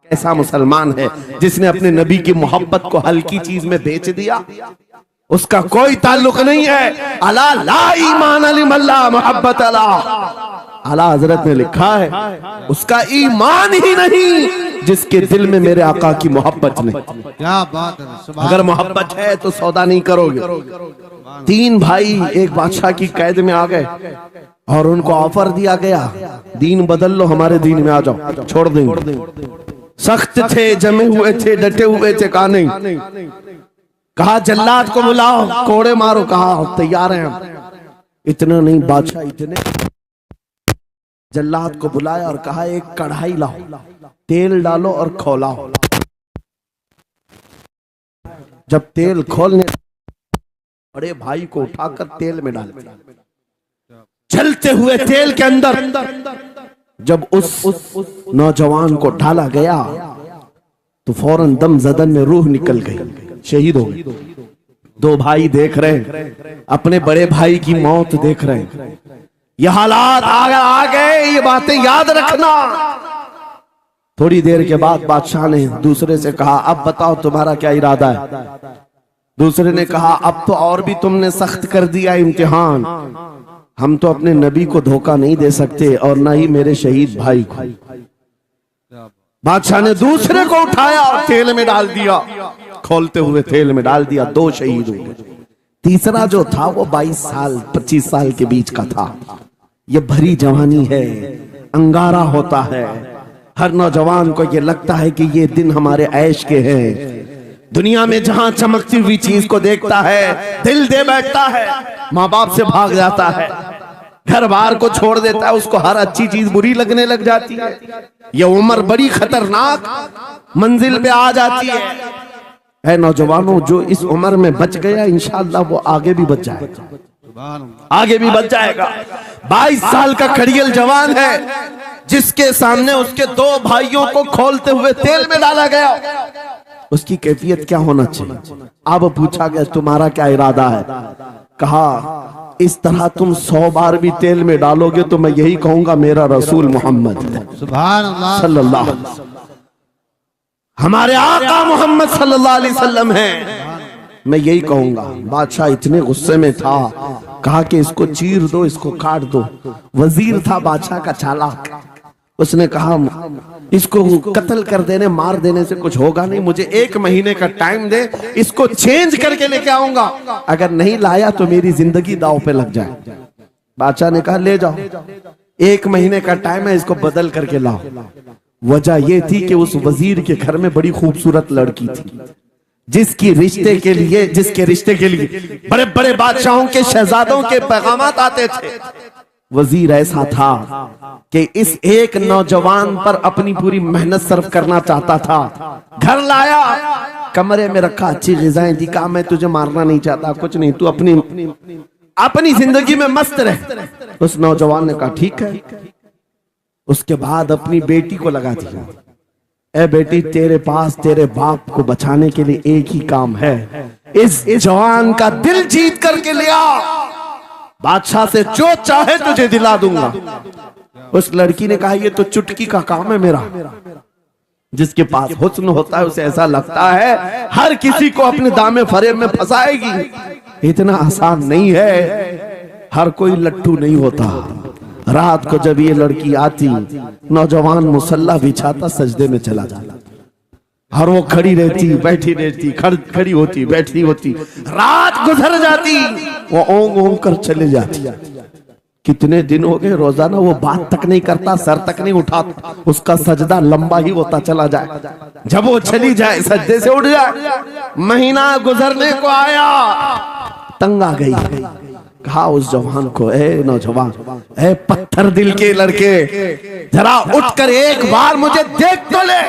ऐसा मुसलमान है जिसने अपने नबी की मोहब्बत को हल्की चीज में बेच दिया? उसका कोई ताल्लुक नहीं है। अला ला ईमान अलिमल्ला मोहब्बत अला, आला हजरत ने लिखा है उसका ईमान ही नहीं जिसके दिल में मेरे आका की मोहब्बत नहीं। क्या बात है। अगर मोहब्बत है तो सौदा नहीं करोगे। 3 भाई एक बादशाह की कैद में आ गए और उनको ऑफर दिया गया, दीन बदल लो, हमारे दीन में आ जाओ, छोड़ देंगे। सख्त थे, जमे हुए थे, डटे हुए थे, कहा नहीं। कहा जल्लाद को बुलाओ, कोड़े मारो, कहा तैयार हैं हम। इतना नहीं, बादशाह इतने जल्लाद को बुलाया और कहा एक कढ़ाई लाओ, तेल डालो और खौलाओ। जब तेल खोलने, बड़े भाई को उठाकर तेल में डाल, चलते हुए तेल के अंदर जब उस नौजवान को डाला गया तो फौरन दम जदन में रूह निकल गई, शहीद हो गए। 2 भाई देख रहे हैं, अपने बड़े भाई की मौत देख रहे हैं। ये हालात आ गए, ये बातें याद रखना। थोड़ी देर के बाद बादशाह ने दूसरे से कहा अब बताओ तुम्हारा क्या इरादा है? दूसरे ने कहा अब तो और भी तुमने सख्त कर दिया इम्तिहान, हम तो अपने नबी को धोखा नहीं दे सकते और ना ही मेरे शहीद भाई को। बादशाह ने दूसरे को उठाया और तेल में डाल दिया, खोलते हुए तेल में डाल दिया, 2 शहीद हुए। तीसरा जो था वो 22 साल 25 साल के बीच का था। ये भरी जवानी है, अंगारा होता है। हर नौजवान को ये लगता है कि ये दिन हमारे ऐश के हैं। दुनिया में जहां चमकती हुई चीज को देखता है दिल दे बैठता है, माँ बाप से भाग जाता है, घर बार को छोड़ देता है, उसको हर अच्छी चीज बुरी लगने लग जाती है। ये उम्र बड़ी खतरनाक मंजिल पे आ जाती है नौजवानों, जो इस उम्र में बच गया इंशाअल्लाह वो आगे भी बच जाएगा, आगे भी बच जाएगा। 22 साल का खड़ियल जवान है जिसके सामने उसके 2 भाइयों को खोलते हुए तेल में डाला गया। उसकी कैफियत क्या होना चाहिए? अब पूछा गया तुम्हारा क्या इरादा है? कहा इस तरह तुम 100 बार भी तेल में डालोगे तो मैं यही कहूंगा मेरा रसूल मोहम्मद सुभान अल्लाह सल्लल्लाहु अलैहि वसल्लम, हमारे आका मोहम्मद सल्लल्लाहु अलैहि वसल्लम है, मैं यही कहूंगा। बादशाह इतने गुस्से में था, कहा कि इसको चीर दो, इसको काट दो। वजीर था बादशाह का चालाक, उसने कहा इसको कत्ल कर देने, मार देने से कुछ होगा नहीं, मुझे 1 महीने का टाइम दे, इसको चेंज करके लेके आऊंगा, अगर नहीं लाया तो मेरी जिंदगी दांव पे लग जाए। बादशाह ने कहा ले जाओ, 1 महीने का टाइम है, इसको बदल करके लाओ। वजह यह थी कि उस वजीर के घर में बड़ी खूबसूरत लड़की थी जिसके रिश्ते के लिए बड़े बड़े बादशाहों के शहजादों के पैगामात आते थे। वजीर ऐसा था कि इस एक नौजवान पर अपनी पूरी मेहनत सर्व करना चाहता था। घर लाया, कमरे में रखा, अच्छी ग़िज़ाएं दी, कहा मैं तुझे मारना नहीं चाहता, कुछ नहीं, तू अपनी जिंदगी में मस्त रह। उस नौजवान ने कहा ठीक है। उसके बाद अपनी बेटी को लगा दिया, ए बेटी तेरे पास तेरे बाप को बचाने के लिए एक ही काम है, इस जवान का दिल जीत करके ले आ, बादशाह से जो चाहे तुझे दिला दूंगा। उस लड़की ने कहा ये तो चुटकी का काम है मेरा। जिसके पास हुस्न होता है उसे ऐसा लगता है हर किसी को अपने दामे फरेब में फंसाएगी। इतना आसान नहीं है, हर कोई लट्टू नहीं होता। रात को जब ये लड़की आती, नौजवान मुसल्ला बिछाता, सजदे में चला जाता, और वो खड़ी रहती, बैठी रहती, खड़ी होती, बैठी होती, रात गुजर जाती, वो ओंग ओंग कर चले जाती। कितने दिन हो गए, रोजाना वो बात तक नहीं करता, सर तक नहीं उठाता, उसका सजदा लंबा ही होता चला जाए। जब वो चली जाए सजदे से उठ जाए। महीना गुजरने को आया, तंग आ गई, कहा उस जवान को, ए नौजवान, ए पत्थर दिल के लड़के, जरा उठकर एक बार मुझे देख तो ले।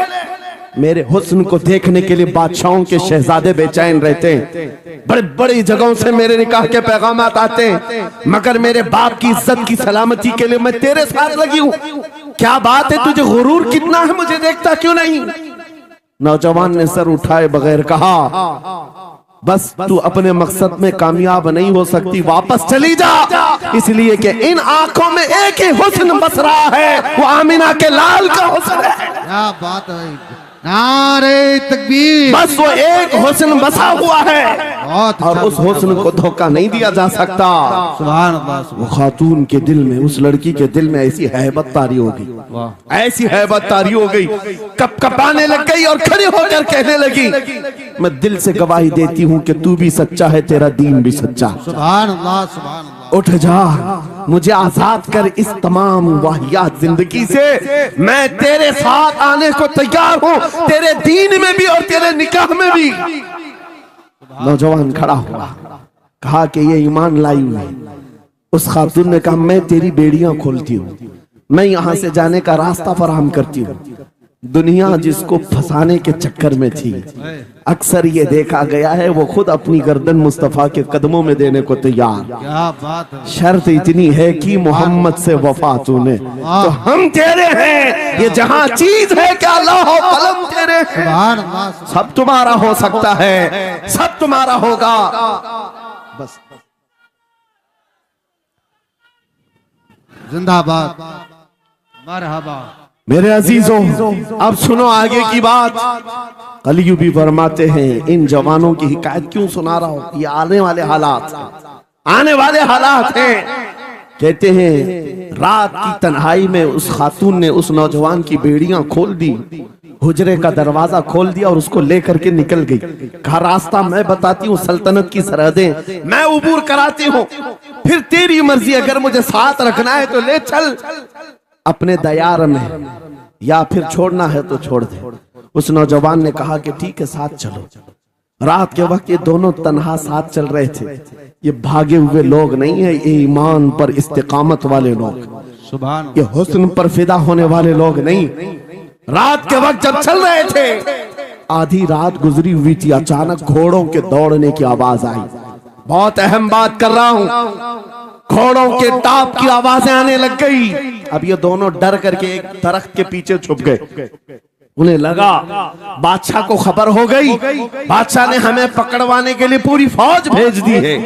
मेरे हुस्न को देखने के लिए बादशाहों के शहजादे बेचैन रहते हैं, बड़े बड़ी जगहों से मेरे निकाह के पैगामात आते हैं, मगर मेरे बाप की इज्जत की सलामती के लिए मैं तेरे साथ लगी हूँ। क्या बात है, तुझे गुरूर कितना है, मुझे देखता क्यों नहीं? नौजवान ने सर उठाए बगैर कहा, बस तू अपने मकसद में कामयाब नहीं हो सकती, वापस चली जा। इसलिए कि इन आंखों में एक ही हुस्न बस रहा है, वो आमिना के लाल का हुस्न है। क्या बात है भाई। नारे तकबीर। बस वो एक हुस्न बसा हुआ है बहुत और उस हुस्न को धोखा नहीं दिया जा सकता। सुभान अल्लाह। वो खातून के दिल में, उस लड़की के दिल में ऐसी हैबत तारी हो गई, ऐसी हैबत तारी हो गई, कपकपाने लग गई और खड़ी होकर कहने लगी, मैं दिल से गवाही देती हूँ कि तू भी सच्चा है, तेरा दीन भी सच्चा। सुभान अल्लाह सुभान अल्लाह। उठ जा, मुझे आजाद कर इस तमाम वाहियात जिंदगी से, मैं तेरे साथ आने को तैयार हूँ, तेरे दीन में भी और तेरे निकाह में भी। नौजवान खड़ा हुआ, कहा कि ये ईमान लाई हुई है। उस खातून ने कहा, मैं तेरी बेड़ियां खोलती हूँ, मैं यहाँ से जाने का रास्ता फराहम करती हूँ। दुनिया जिसको फंसाने के चक्कर में थी, अक्सर ये देखा गया है वो खुद अपनी गर्दन मुस्तफा के कदमों में देने को तैयार। क्या बात है। शर्त इतनी है कि मोहम्मद से वफा तूने, तो हम तेरे हैं। ये जहां चीज है क्या अल्लाह हो कलम तेरे, सुभान अल्लाह। सब तुम्हारा हो सकता है, सब तुम्हारा होगा। बस जिंदाबाद, मरहबा। मेरे अजीजों, अब सुनो आगे की बात। कलियू भी फरमाते हैं, इन जवानों की हिकायत क्यों सुना रहा हूं, ये आने वाले हालात, आने वाले हालात हैं। कहते हैं रात की तन्हाई में उस खातून ने उस नौजवान की बेड़ियां खोल दी, हुजरे का दरवाजा खोल दिया और उसको लेकर के निकल गई। कहा, रास्ता मैं बताती हूँ, सल्तनत की सरहदें मैं उबूर कराती हूँ, फिर तेरी मर्जी, अगर मुझे साथ रखना है तो ले चल अपने दयार में, या फिर छोड़ना है तो छोड़ दे। उस नौजवान ने कहा कि ठीक है, साथ चलो। रात के वक्त ये दोनों तन्हा साथ चल रहे थे। ये भागे हुए लोग नहीं है, ये ईमान पर इस्तिकामत वाले लोग, सुभान। ये हुस्न पर फिदा होने वाले लोग नहीं। रात के वक्त जब चल रहे थे, आधी रात गुजरी हुई थी, अचानक घोड़ों के दौड़ने की आवाज आई। बहुत अहम बात कर रहा हूं, घोड़ों के टाप की आवाजें आने लग गई। अब ये दोनों डर करके एक दरख्त के पीछे छुप गए। उन्हें लगा बादशाह को खबर हो गई, बादशाह ने हमें पकड़वाने के लिए पूरी फौज भेज दी है।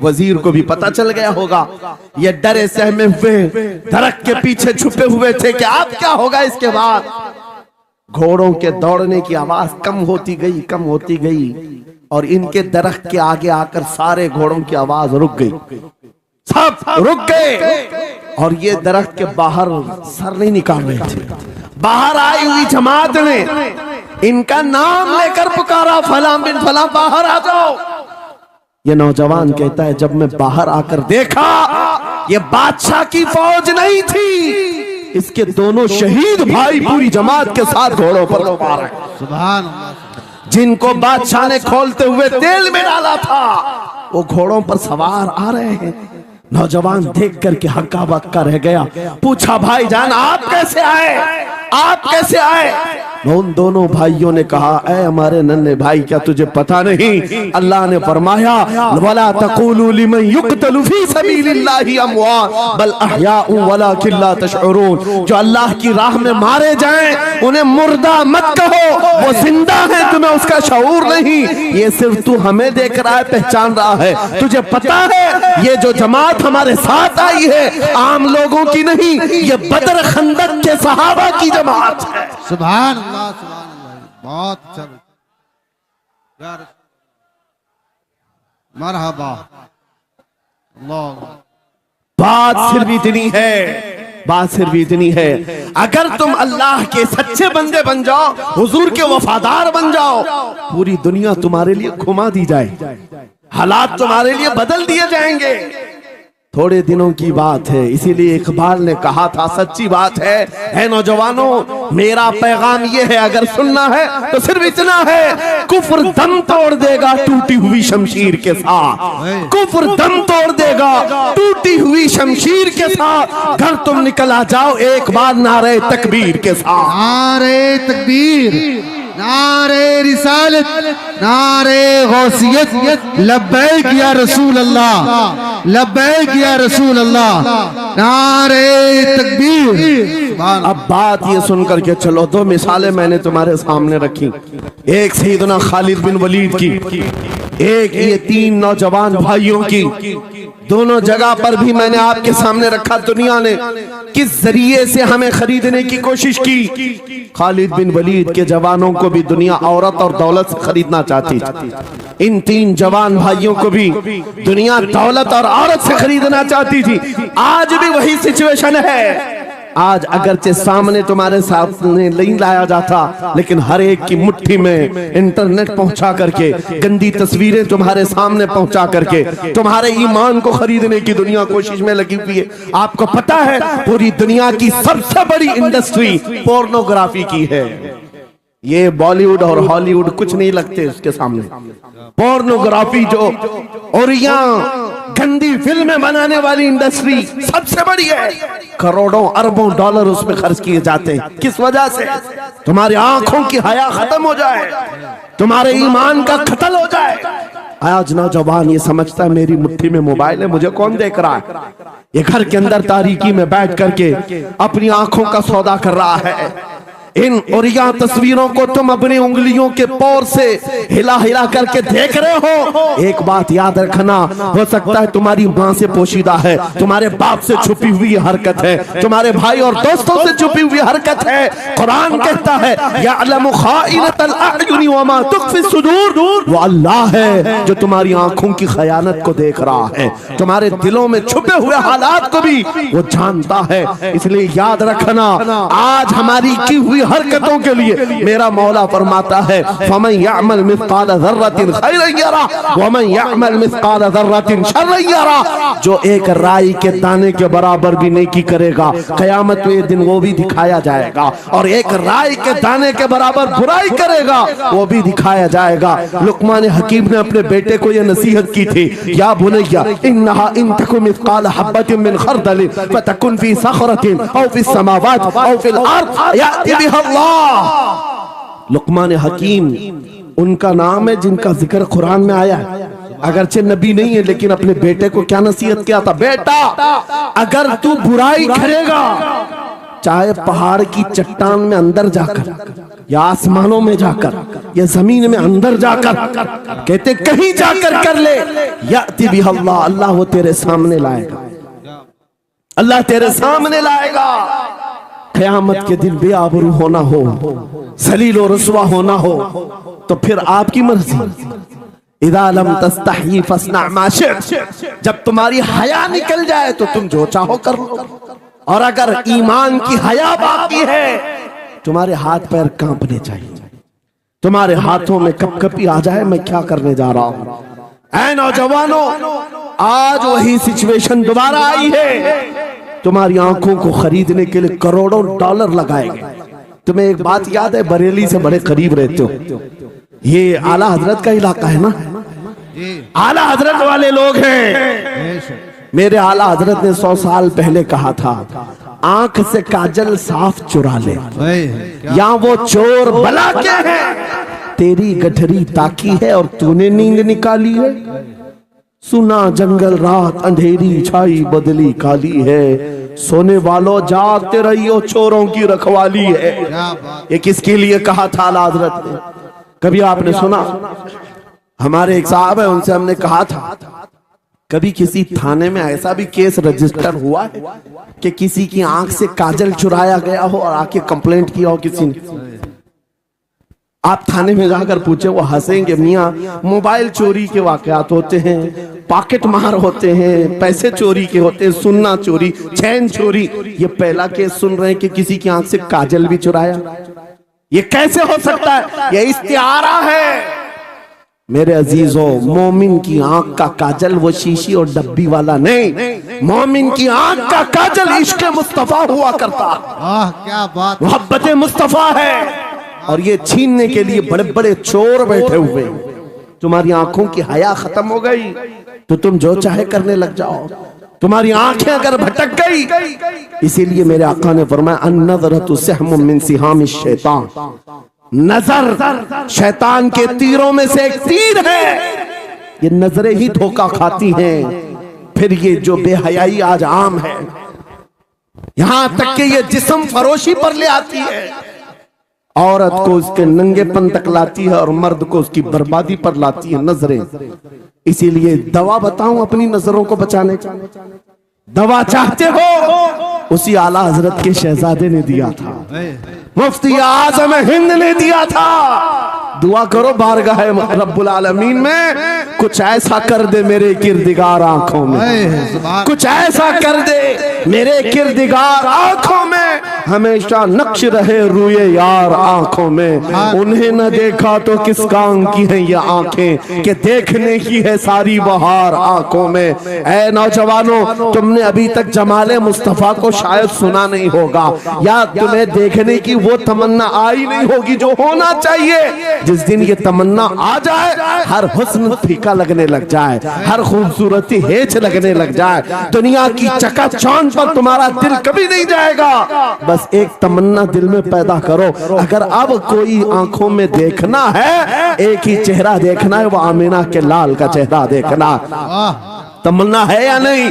वजीर को भी पता चल गया होगा। ये डरे सहमे हुए दरख्त के पीछे छुपे हुए थे कि अब क्या होगा इसके बाद। घोड़ों के दौड़ने की आवाज कम होती गई, कम होती गई, और इनके दरख्त के आगे आकर सारे घोड़ों की आवाज रुक गई, सब रुक गए। और ये दरख्त के बाहर सर नहीं निकाल रहे थे। बाहर आई हुई जमात ने इनका नाम लेकर पुकारा, फलां बिन फलां बाहर आ जाओ। ये नौजवान कहता है, जब मैं बाहर आकर देखा, ये बादशाह की फौज नहीं थी, इसके दोनों शहीद भाई पूरी जमात के साथ घोड़ों पर सवार हैं। सुभान अल्लाह। जिनको बादशाह ने खोलते हुए तेल में डाला था, वो घोड़ों पर सवार आ रहे हैं। नौजवान देख करके हक्का बक्का रह गया। पूछा, भाईजान आप कैसे आए, आप कैसे आए? उन दोनों भाइयों ने कहा, ऐ हमारे नन्हे भाई, क्या तुझे पता नहीं, अल्लाह ने फरमाया, वला तक़ूलू लिमन युक़तलु फी सबीलिल्लाहि अमवात बल अहयाउ वलाकिन ला तशऊरून। जो अल्लाह की राह में मारे जाएं उन्हें मुर्दा मत कहो, वो जिंदा है, तुम्हें उसका शऊर नहीं। ये सिर्फ तू हमें देख रहा है, पहचान रहा है। तुझे पता है ये जो जमात हमारे साथ आई है आम लोगों की नहीं, ये बदर खंदक के सहाबा की जमात है। सुभान अल्लाह, सुभान अल्लाह। बहुत अच्छा यार, मरहबा। अल्लाह। बात सिर्फ इतनी है, बात सिर्फ इतनी है, अगर तुम अल्लाह के सच्चे बंदे बन जाओ, हुजूर के वफादार बन जाओ, पूरी दुनिया तुम्हारे लिए घुमा दी जाए, हालात तुम्हारे लिए बदल दिए जाएंगे। थोड़े दिनों की बात है, इसीलिए इकबाल ने कहा था, सच्ची बात है नौजवानों, मेरा पैगाम ये है, अगर सुनना है तो सिर्फ इतना है, कुफ्र दम तोड़ देगा टूटी हुई शमशीर के साथ, कुफ्र दम तोड़ देगा टूटी हुई शमशीर के साथ। घर तुम निकल आ जाओ एक बार नारे तकबीर के साथ। नारे तकबीर, नारे रिसालत, नारे गौसियत, लब्बैक या रसूल अल्लाह, लब्बैक या रसूल अल्लाह, नारे तकबीर। अब बात ये सुन करके चलो, दो मिसालें मैंने तुम्हारे सामने रखी, एक सैयदना खालिद बिन वलीद की, एक ये 3 नौजवान भाइयों की दोनों जगह पर भी मैंने आपके सामने रखा। दुनिया ने किस जरिए से हमें खरीदने की कोशिश की। खालिद बिन वलीद के जवानों को भी दुनिया औरत और दौलत से खरीदना चाहती थी। इन 3 जवान भाइयों को भी दुनिया दौलत और औरत से खरीदना चाहती थी। आज भी वही सिचुएशन है। आज अगरचे सामने तुम्हारे सामने नहीं लाया जाता, लेकिन हर एक की मुट्ठी में इंटरनेट पहुंचा करके, गंदी तस्वीरें तुम्हारे सामने पहुंचा करके तुम्हारे ईमान को खरीदने की दुनिया कोशिश में लगी हुई है। आपको पता है पूरी दुनिया की सबसे बड़ी इंडस्ट्री पोर्नोग्राफी की है। ये बॉलीवुड और हॉलीवुड कुछ नहीं लगते उसके सामने। पोर्नोग्राफी जो और यहाँ गंदी फिल्में बनाने वाली इंडस्ट्री सबसे बड़ी है। करोड़ों अरबों डॉलर उसमें खर्च किए जाते हैं। किस वजह से? तुम्हारी आंखों की हया खत्म हो जाए, तुम्हारे ईमान का कत्ल हो जाए। आज नौजवान ये समझता है मेरी मुट्ठी में मोबाइल है, मुझे कौन देख रहा है। ये घर के अंदर तारीकी में बैठ करके अपनी आंखों का सौदा कर रहा है। इन और यहाँ तस्वीरों को तुम अपनी उंगलियों के पोर से हिला हिला करके देख रहे हो। एक बात याद रखना, हो सकता है तुम्हारी माँ से पोशीदा है, तुम्हारे बाप से छुपी हुई हरकत है, तुम्हारे भाई और दोस्तों से छुपी हुई हरकत है। कुरान कहता है यअलमु खाइनतल अयुनि वमा तुख्फी सुदूर, वो अल्लाह है जो तुम्हारी आंखों की खयानत को देख रहा है, तुम्हारे दिलों में छुपे हुए हालात को भी वो जानता है। इसलिए याद रखना, आज हमारी की हुई हरकतों के लिए मेरा मौला फरमाता है फमन यअमल मिस्काल ज़र्रतिन खैरन यरा वमन यअमल मिस्काल ज़र्रतिन शर्रन यरा। जो एक राई के दाने के बराबर भी नेकी करेगा, कयामत में दिन वो भी दिखाया जाएगा, और एक राई के दाने के बराबर बुराई करेगा वो भी दिखाया जाएगा। लुकमान हकीम ने अपने बेटे को यह नसीहत की थी, या बुनैया इन्नहा इन तकु मिस्काल हब्बतिन मिन खरदलिन फतकुन फी सखरतिन औ फी समावात औ फिल अर्द याति अल्लाह। लुकमान हकीम उनका नाम है जिनका जिक्र कुरान में आया है। अगरचे नबी नहीं है, लेकिन अपने बेटे को क्या नसीहत किया था, बेटा अगर तू बुराई करेगा, चाहे पहाड़ की चट्टान में अंदर जाकर या आसमानों में जाकर या जमीन में अंदर जाकर, कहते कहीं जाकर कर ले, याति बिह अल्लाह, अल्लाह वो तेरे सामने लाएगा, अल्लाह तेरे सामने लाएगा। क़यामत के दिन बेआबरू होना हो, सलील और रसवा होना हो, तो फिर आपकी मर्जी। इदा लम तस्तही फस्ना मा शि'त, जब तुम्हारी हया निकल जाए तो तुम जो चाहो कर लो। और अगर ईमान की हया बाकी है, तुम्हारे हाथ पैर कांपने चाहिए, तुम्हारे हाथों में कपकपी आ जाए मैं क्या करने जा रहा हूं। ऐ नौजवानों, आज वही सिचुएशन दोबारा आई है। तुम्हारी आंखों को खरीदने के लिए करोड़ों डॉलर लगाएंगे। तुम्हें एक बात याद है, बरेली से बड़े करीब रहते हो, ये आला हजरत का इलाका है ना, आला हजरत वाले लोग हैं। मेरे आला हजरत ने 100 साल पहले कहा था, आंख से काजल साफ चुरा ले, यहाँ वो चोर बला के हैं, तेरी गठरी ताकी है और तूने नींद निकाली है। सुना जंगल रात अंधेरी छाई बदली काली है, सोने वालों जागते रहियो चोरों की रखवाली है। ये किसके लिए कहा था आला हजरत ने? कभी आपने सुना? हमारे एक साहब है, उनसे हमने कहा था, कभी किसी थाने में ऐसा भी केस रजिस्टर हुआ है कि किसी की आंख से काजल चुराया गया हो और आके कंप्लेंट किया हो किसी ने? आप थाने में जाकर पूछे, वो हंसेंगे। मियाँ मोबाइल चोरी के वाकयात होते हैं, पॉकेट मार होते हैं, पैसे चोरी के होते हैं, सुन्ना चोरी, चैन चोरी। ये पहला केस सुन रहे हैं कि किसी की आंख से काजल भी चुराया। ये कैसे हो सकता है? ये इस्तिआरा है। मेरे अजीजों, मोमिन की आंख का काजल वो शीशी और डब्बी वाला नहीं, मोमिन की आंख का काजल इश्क मुस्तफा हुआ करता। क्या बात, मोहब्बत मुस्तफा है। और ये छीनने के लिए बड़े बड़े चोर बैठे हुए। तुम्हारी आंखों की हया खत्म हो गई तो तुम जो चाहे करने लग जाओ। तुम्हारी आंखें अगर भटक गई, इसीलिए मेरे आका ने फरमाया अन-नज़रतु सहमुम मिन सिहामिश शैतान, नजर शैतान के तीरों में से एक तीर है। ये नजरें ही धोखा खाती हैं। फिर ये जो बेहयाई आज आम है, यहां तक कि ये जिस्म फरोशी पर ले आती है। औरत को उसके नंगेपन तक लाती है और मर्द को उसकी बर्बादी पर लाती है नजरें। इसीलिए दवा बताऊं अपनी नजरों को बचाने का, दवा चाहते हो उसी आला हजरत के शहजादे ने दिया था, मुफ्ती आजम हिंद ने दिया था। दुआ करो बारगाह रब्बुल आलमीन में कुछ ऐसा कर दे मेरे किरदिगार आंखों में, कुछ ऐसा कर दे मेरे किरदिगार आंखों में, हमेशा नक्श रहे रूए यार आंखों में। उन्हें न देखा तो किस काम की है ये आंखें कि देखने की है सारी बहार आंखों में। ऐ नौजवानों, तुमने अभी तक जमाले मुस्तफा को शायद सुना नहीं होगा, या तुम्हें देखने की वो तमन्ना आई नहीं होगी जो होना चाहिए। जिस दिन ये तमन्ना आ जाए, हर हुस्न फीका लगने लग जाए, हर खूबसूरती हेच लगने लग जाए, दुनिया की चकाचौंध पर तुम्हारा दिल कभी नहीं जाएगा। बस एक तमन्ना दिल में पैदा करो, अगर अब कोई आंखों में देखना है, एक ही चेहरा देखना है, वो आमिना के लाल का चेहरा देखना। तमन्ना है या नहीं?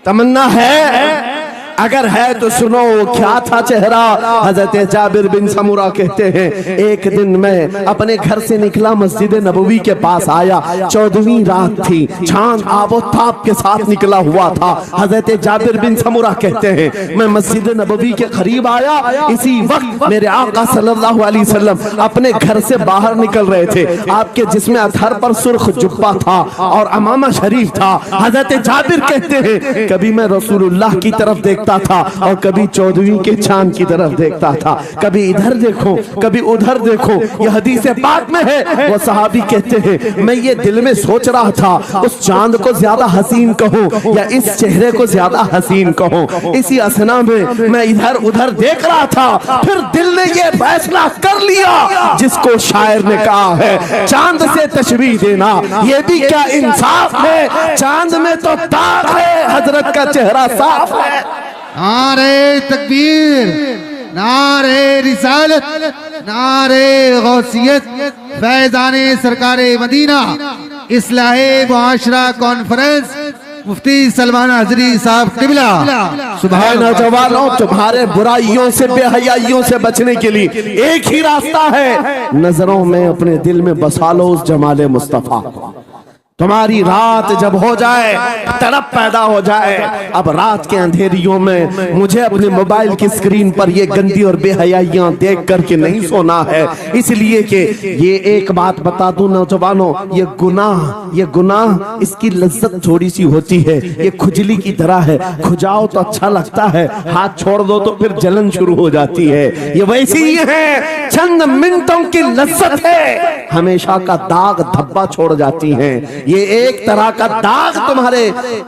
तमन्ना है? अगर है तो सुनो क्या था चेहरा। हजरत जाबिर बिन समूरा कहते हैं, एक दिन मैं अपने घर से निकला, मस्जिद नबवी के पास आया, 14वीं रात थी, चांद आबोताब के साथ निकला हुआ था। हजरत जाबिर बिन समूरा कहते हैं, मैं मस्जिद नबवी के करीब आया, इसी वक्त मेरे आका सल्लल्लाहु अलैहि वसल्लम अपने घर से बाहर निकल रहे थे। आपके जिस्म अतहर पर सुर्ख जुब्बा था और अमामा शरीफ था। हजरत जाबिर कहते हैं, कभी मैं रसूलुल्लाह की तरफ देखता था और कभी 14वीं के चांद की तरफ देखता था, कभी इधर देखो कभी उधर देखो। यह हदीस पाक में है। वो सहाबी कहते हैं, मैं ये दिल में सोच रहा था, उस चांद को ज्यादा हसीन कहूं या इस चेहरे को ज्यादा हसीन कहूं। इसी असना में मैं इधर उधर देख रहा था, फिर दिल ने ये फैसला कर लिया जिसको शायर ने कहा है, चांद से तशबीह देना ये भी क्या इंसाफ है, चांद में तो दाग है, हजरत का चेहरा साफ है। नारे तकबीर, नारे रिसालत, नारे गौसियत, फैज़ाने सरकारे मदीना, इस्लाहे मुआशरा कॉन्फ्रेंस, मुफ्ती सलमान हजरी साहब किबला। सुभान नौजवानों, तुम्हारे बुराइयों से बेहयाइयों से बचने के लिए एक ही रास्ता है, नजरों में अपने दिल में बसा लो उस जमाले मुस्तफा को। तुम्हारी रात जब हो जाए, तड़प पैदा हो जाए, अब रात के अंधेरियों में मुझे अपने मोबाइल की स्क्रीन पर ये गंदी और बेहयाइयां देख करके नहीं सोना है। इसलिए कि ये एक बात बता दूं नौजवानों, ये गुनाह इसकी लज्जत थोड़ी सी होती है, ये खुजली की तरह है, खुजाओ तो अच्छा लगता है, हाथ छोड़ दो तो फिर जलन शुरू हो जाती है। ये वैसी ही है, चंद मिनटों की लज्जत है, हमेशा का दाग धब्बा छोड़ जाती है। ये एक तरह का दाग तुम्हारे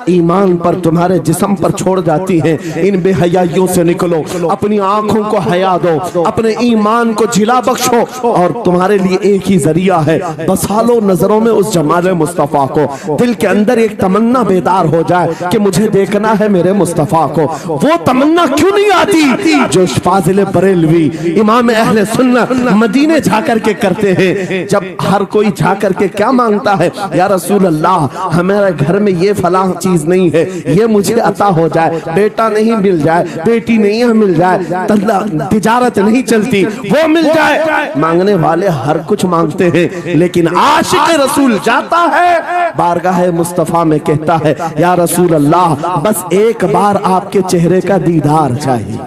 ईमान पर, तुम्हारे जिस्म पर छोड़ जाती है। इन बेहयाइयों से निकलो, अपनी आंखों को हया दो, अपने ईमान को जिला बख्शो, और तुम्हारे लिए एक ही जरिया है, बसा लो नजरों में उस जमाले मुस्तफा को। दिल के अंदर एक तमन्ना बेदार हो जाए कि मुझे देखना है मेरे मुस्तफा को। वो तमन्ना क्यों नहीं आती जो फाजिल बरेलवी इमाम अहले सुन्नत मदीने जाकर के करते हैं। जब हर कोई जाकर के क्या मांगता है, या रसूल अल्लाह हमारे घर में ये फलां चीज नहीं है, ये मुझे अता हो जाए, बेटा नहीं मिल जाए, बेटी नहीं मिल जाए, तिजारत नहीं चलती, वो मिल जाए। मांगने वाले हर कुछ मांगते हैं, लेकिन आशिक रसूल जाता है बारगाह मुस्तफा में, कहता है, या रसूल अल्लाह बस एक बार आपके चेहरे का दीदार चाहिए,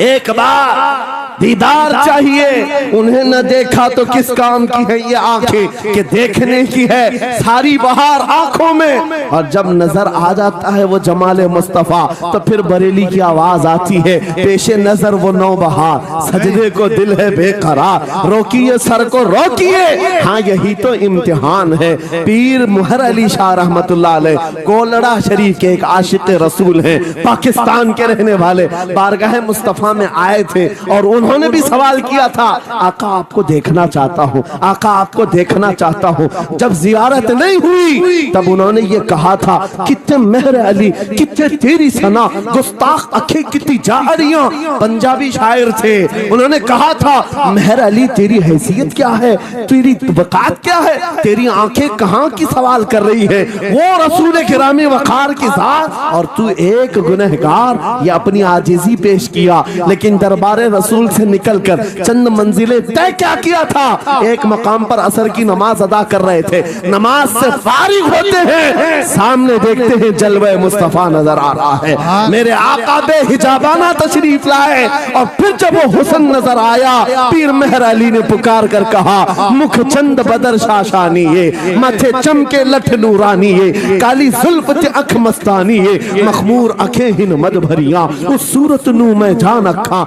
एक बार दीदार चाहिए। उन्हें न देखा तो किस काम की है ये आंखें कि देखने की है सारी बहार आंखों में। और जब नजर आ जाता है वो जमाले मुस्तफा, तो फिर बरेली की आवाज आती है, पेशे नजर वो नौबहार, सजदे को दिल है बेकरार, रोकिए सर को रोकिए, हाँ यही तो इम्तिहान है। पीर मुहर अली शाह रहमतुल्लाह अलैह कोलड़ा शरीफ के एक आशिक रसूल हैं, पाकिस्तान के रहने वाले, बारगाह मुस्तफा में आए थे और उन्होंने भी सवाल किया था, आका आपको देखना चाहता हूँ, आका आपको देखना चाहता हूँ। जब जियारत नहीं हुई तब उन्होंने ये कहा था, कितने मेहर अली, कितने तेरी सना, गुस्ताख अखे कितनी जारियां। पंजाबी शायर थे, उन्होंने कहा था, मेहर अली तेरी हैसियत क्या है, तेरी वकात क्या है, तेरी आंखें कहाँ की सवाल कर रही है, वो रसूल किरामी वकार की जात और तू एक गुनहगार। ये अपनी आजिजी पेश किया, लेकिन दरबारे रसूल से निकलकर चंद मंजिलें तय क्या किया था, एक मकाम पर असर की नमाज अदा कर रहे थे। नमाज से फारिग होते हैं, सामने देखते हैं जलवे मुस्तफा नजर आ रहा है। मेरे आका बेहिजाबाना तशरीफ लाए और फिर जब वो हुस्न नजर आया, पीर मेहर अली ने पुकार कर कहा, मुख चंद बदर शाशानी ये, माथे चमके लठ नूरानी ये, काली जुल्फ ते अख मस्तानी ये, मखमूर अखे हिन मद भरिया, उस सूरत नू मैं जान अखा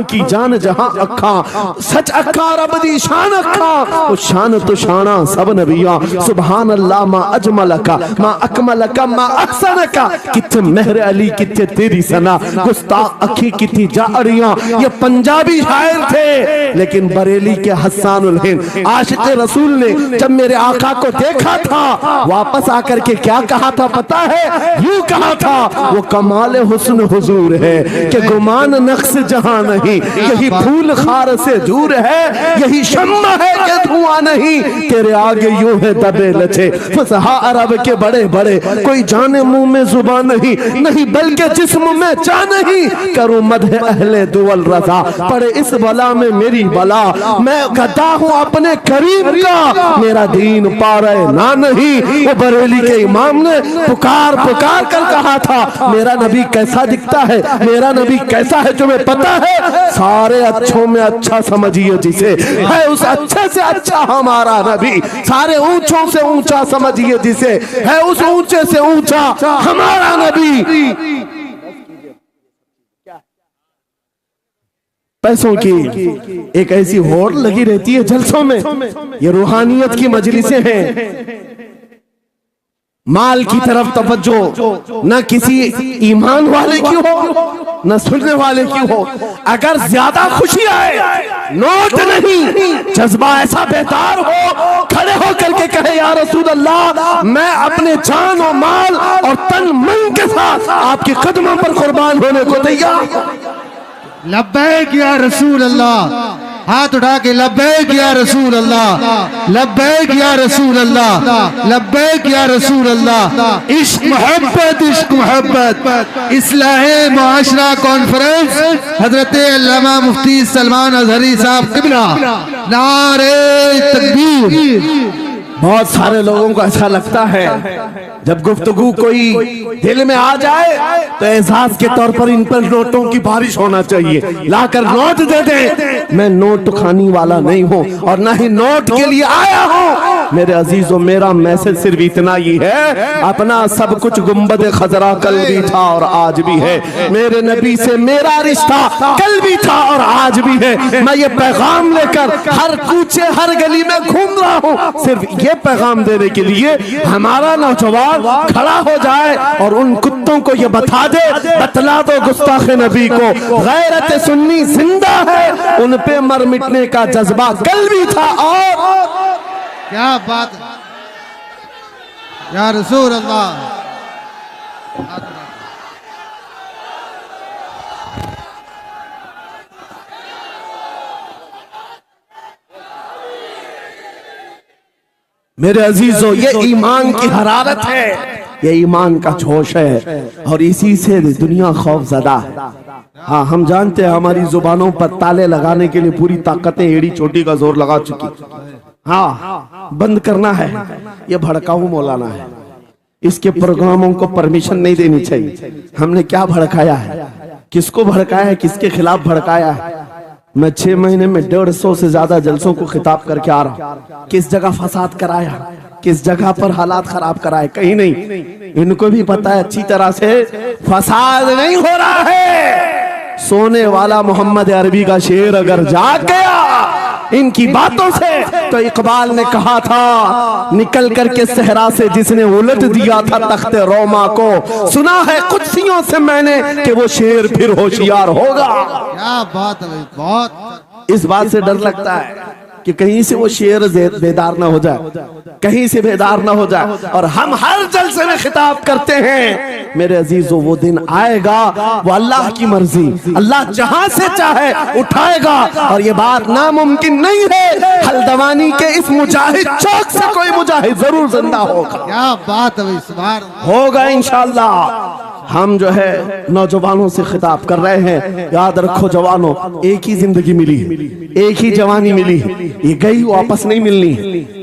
की जान जहां अखा, सच अखा रब दी शान अखा, उस शान तो शाना सब नबिया, सुभान अल्लाह मा अजमल का मा अकमल का मा अहसन का, किथे मेहर अली किथे तेरी सना, गुस्ताख अखी किथी जारियां। ये पंजाबी शायर थे, लेकिन बरेली के हस्सानुल हिंद आशिक रसूल ने जब मेरे आका को देखा था, वापस आकर के क्या कहा था पता है? यूं कहा था, वो कमाल हुस्न हुजूर है कि गुमान नक्श जहां नहीं, यही फूल खार से दूर है, यही शम्मा है कि धुआं नहीं, तेरे आगे यूं है दबे लचे फसहा अरब के बड़े बड़े, कोई जाने मुंह में जुबान नहीं, नहीं बल्कि जिस्म में चाह नहीं, करूं मदह अहले दुवल रजा, पड़े इस बला में मेरी बला, मैं गदा हूं अपने करीम का, मेरा दीन पा रहे ना नहीं। वो बरेली के इमाम ने पुकार पुकार कर कहा था, मेरा नबी कैसा दिखता है, मेरा नबी कैसा है, तुम्हें पता है? सारे अच्छों में अच्छा समझिए जिसे, है उस अच्छे से अच्छा हमारा नबी, सारे ऊंचों से ऊंचा समझिए जिसे, है उस ऊंचे से ऊंचा हमारा नबी। पैसों की एक ऐसी होड़ लगी रहती है जलसों में, ये रूहानियत की मजलिसें हैं, माल की तरफ तवज्जो न किसी ईमान वाले की हो न सुनने वाले की हो। अगर ज्यादा खुशी आए, नोट नहीं, जज्बा ऐसा बेदार हो, खड़े हो करके कहे या रसूल अल्लाह, मैं अपने जान और माल और तन मन के साथ आपके कदमों पर कुर्बान होने को तैयार। लब्बैक या रसूल अल्लाह, हाथ उठा के लब्बैक या रसूल अल्लाह, लब्बैक या रसूल अल्लाह, लब्बैक या रसूल अल्लाह। इश्क मोहब्बत इस्लाहे मुआशरा कॉन्फ्रेंस हजरत अल्लामा मुफ्ती सलमान अजहरी साहब किबला, नारे तकबीर। बहुत सारे लोगों को ऐसा लगता है जब गुफ्तगू कोई दिल में आ जाए तो एहसास के तौर पर इन पर नोटों की बारिश होना चाहिए, लाकर नोट दे दे। मैं नोट खानी वाला नहीं हूँ और ना ही नोट के लिए आया हूँ। मेरे अजीजों, मेरा मैसेज सिर्फ इतना ही है, अपना सब कुछ गुंबद खजरा कल भी था और आज भी है, मेरे नबी से मेरा रिश्ता कल भी था और आज भी है। मैं ये पैगाम लेकर हर कूचे हर गली में घूम रहा हूँ, सिर्फ ये पैगाम देने के लिए हमारा नौजवान खड़ा हो जाए और उन कुत्तों को ये बता दे, बतला दो गुस्ताख नबी को, गैरत सुन्नी जिंदा है, उन पे मर मिटने का जज्बा कल भी था। और क्या बात या रसूल अल्लाह। मेरे अजीजों, ये ईमान की हरारत है, ये ईमान का जोश है और इसी से दुनिया खौफजदा है। हाँ, हम जानते हैं हमारी जुबानों पर ताले लगाने के लिए पूरी ताकतें एड़ी चोटी का जोर लगा चुकी। हाँ, बंद करना है, ये भड़काऊ मौलाना है, इसके प्रोग्रामों को परमिशन नहीं देनी चाहिए। हमने क्या भड़काया है, किसको भड़काया है, किसके खिलाफ भड़काया है? मैं 6 महीने में 150 से ज्यादा जलसों को खिताब करके आ रहा हूं। किस जगह फसाद कराया, किस जगह पर हालात खराब कराए, कहीं नहीं। इनको भी पता है अच्छी तरह से फसाद नहीं हो रहा है। सोने वाला मोहम्मद अरबी का शेर अगर जाग गया इनकी बातों से, तो इकबाल ने कहा था, निकल करके सहरा से जिसने उलट दिया था तख्ते रोमा को, सुना है कुत्सियों से मैंने कि वो शेर फिर होशियार होगा। क्या बात है, बहुत इस बात से डर लगता है कि कहीं से वो शेर बेदार ना हो जाए, कहीं से बेदार ना हो जाए। और हम हर जलसे में खिताब करते हैं, मेरे अजीजों, वो दिन आएगा, वो अल्लाह की मर्जी, अल्लाह जहां से चाहे उठाएगा और ये बात नामुमकिन नहीं है। हल्द्वानी के इस मुजाहिद चौक से कोई मुजाहिद जरूर जिंदा होगा। क्या बात है, इस बार होगा इंशाअल्लाह। हम जो है नौजवानों से खिताब कर रहे हैं, याद रखो जवानों, एक ही जिंदगी मिली, एक ही जवानी मिली, ये गई वापस नहीं मिलनी,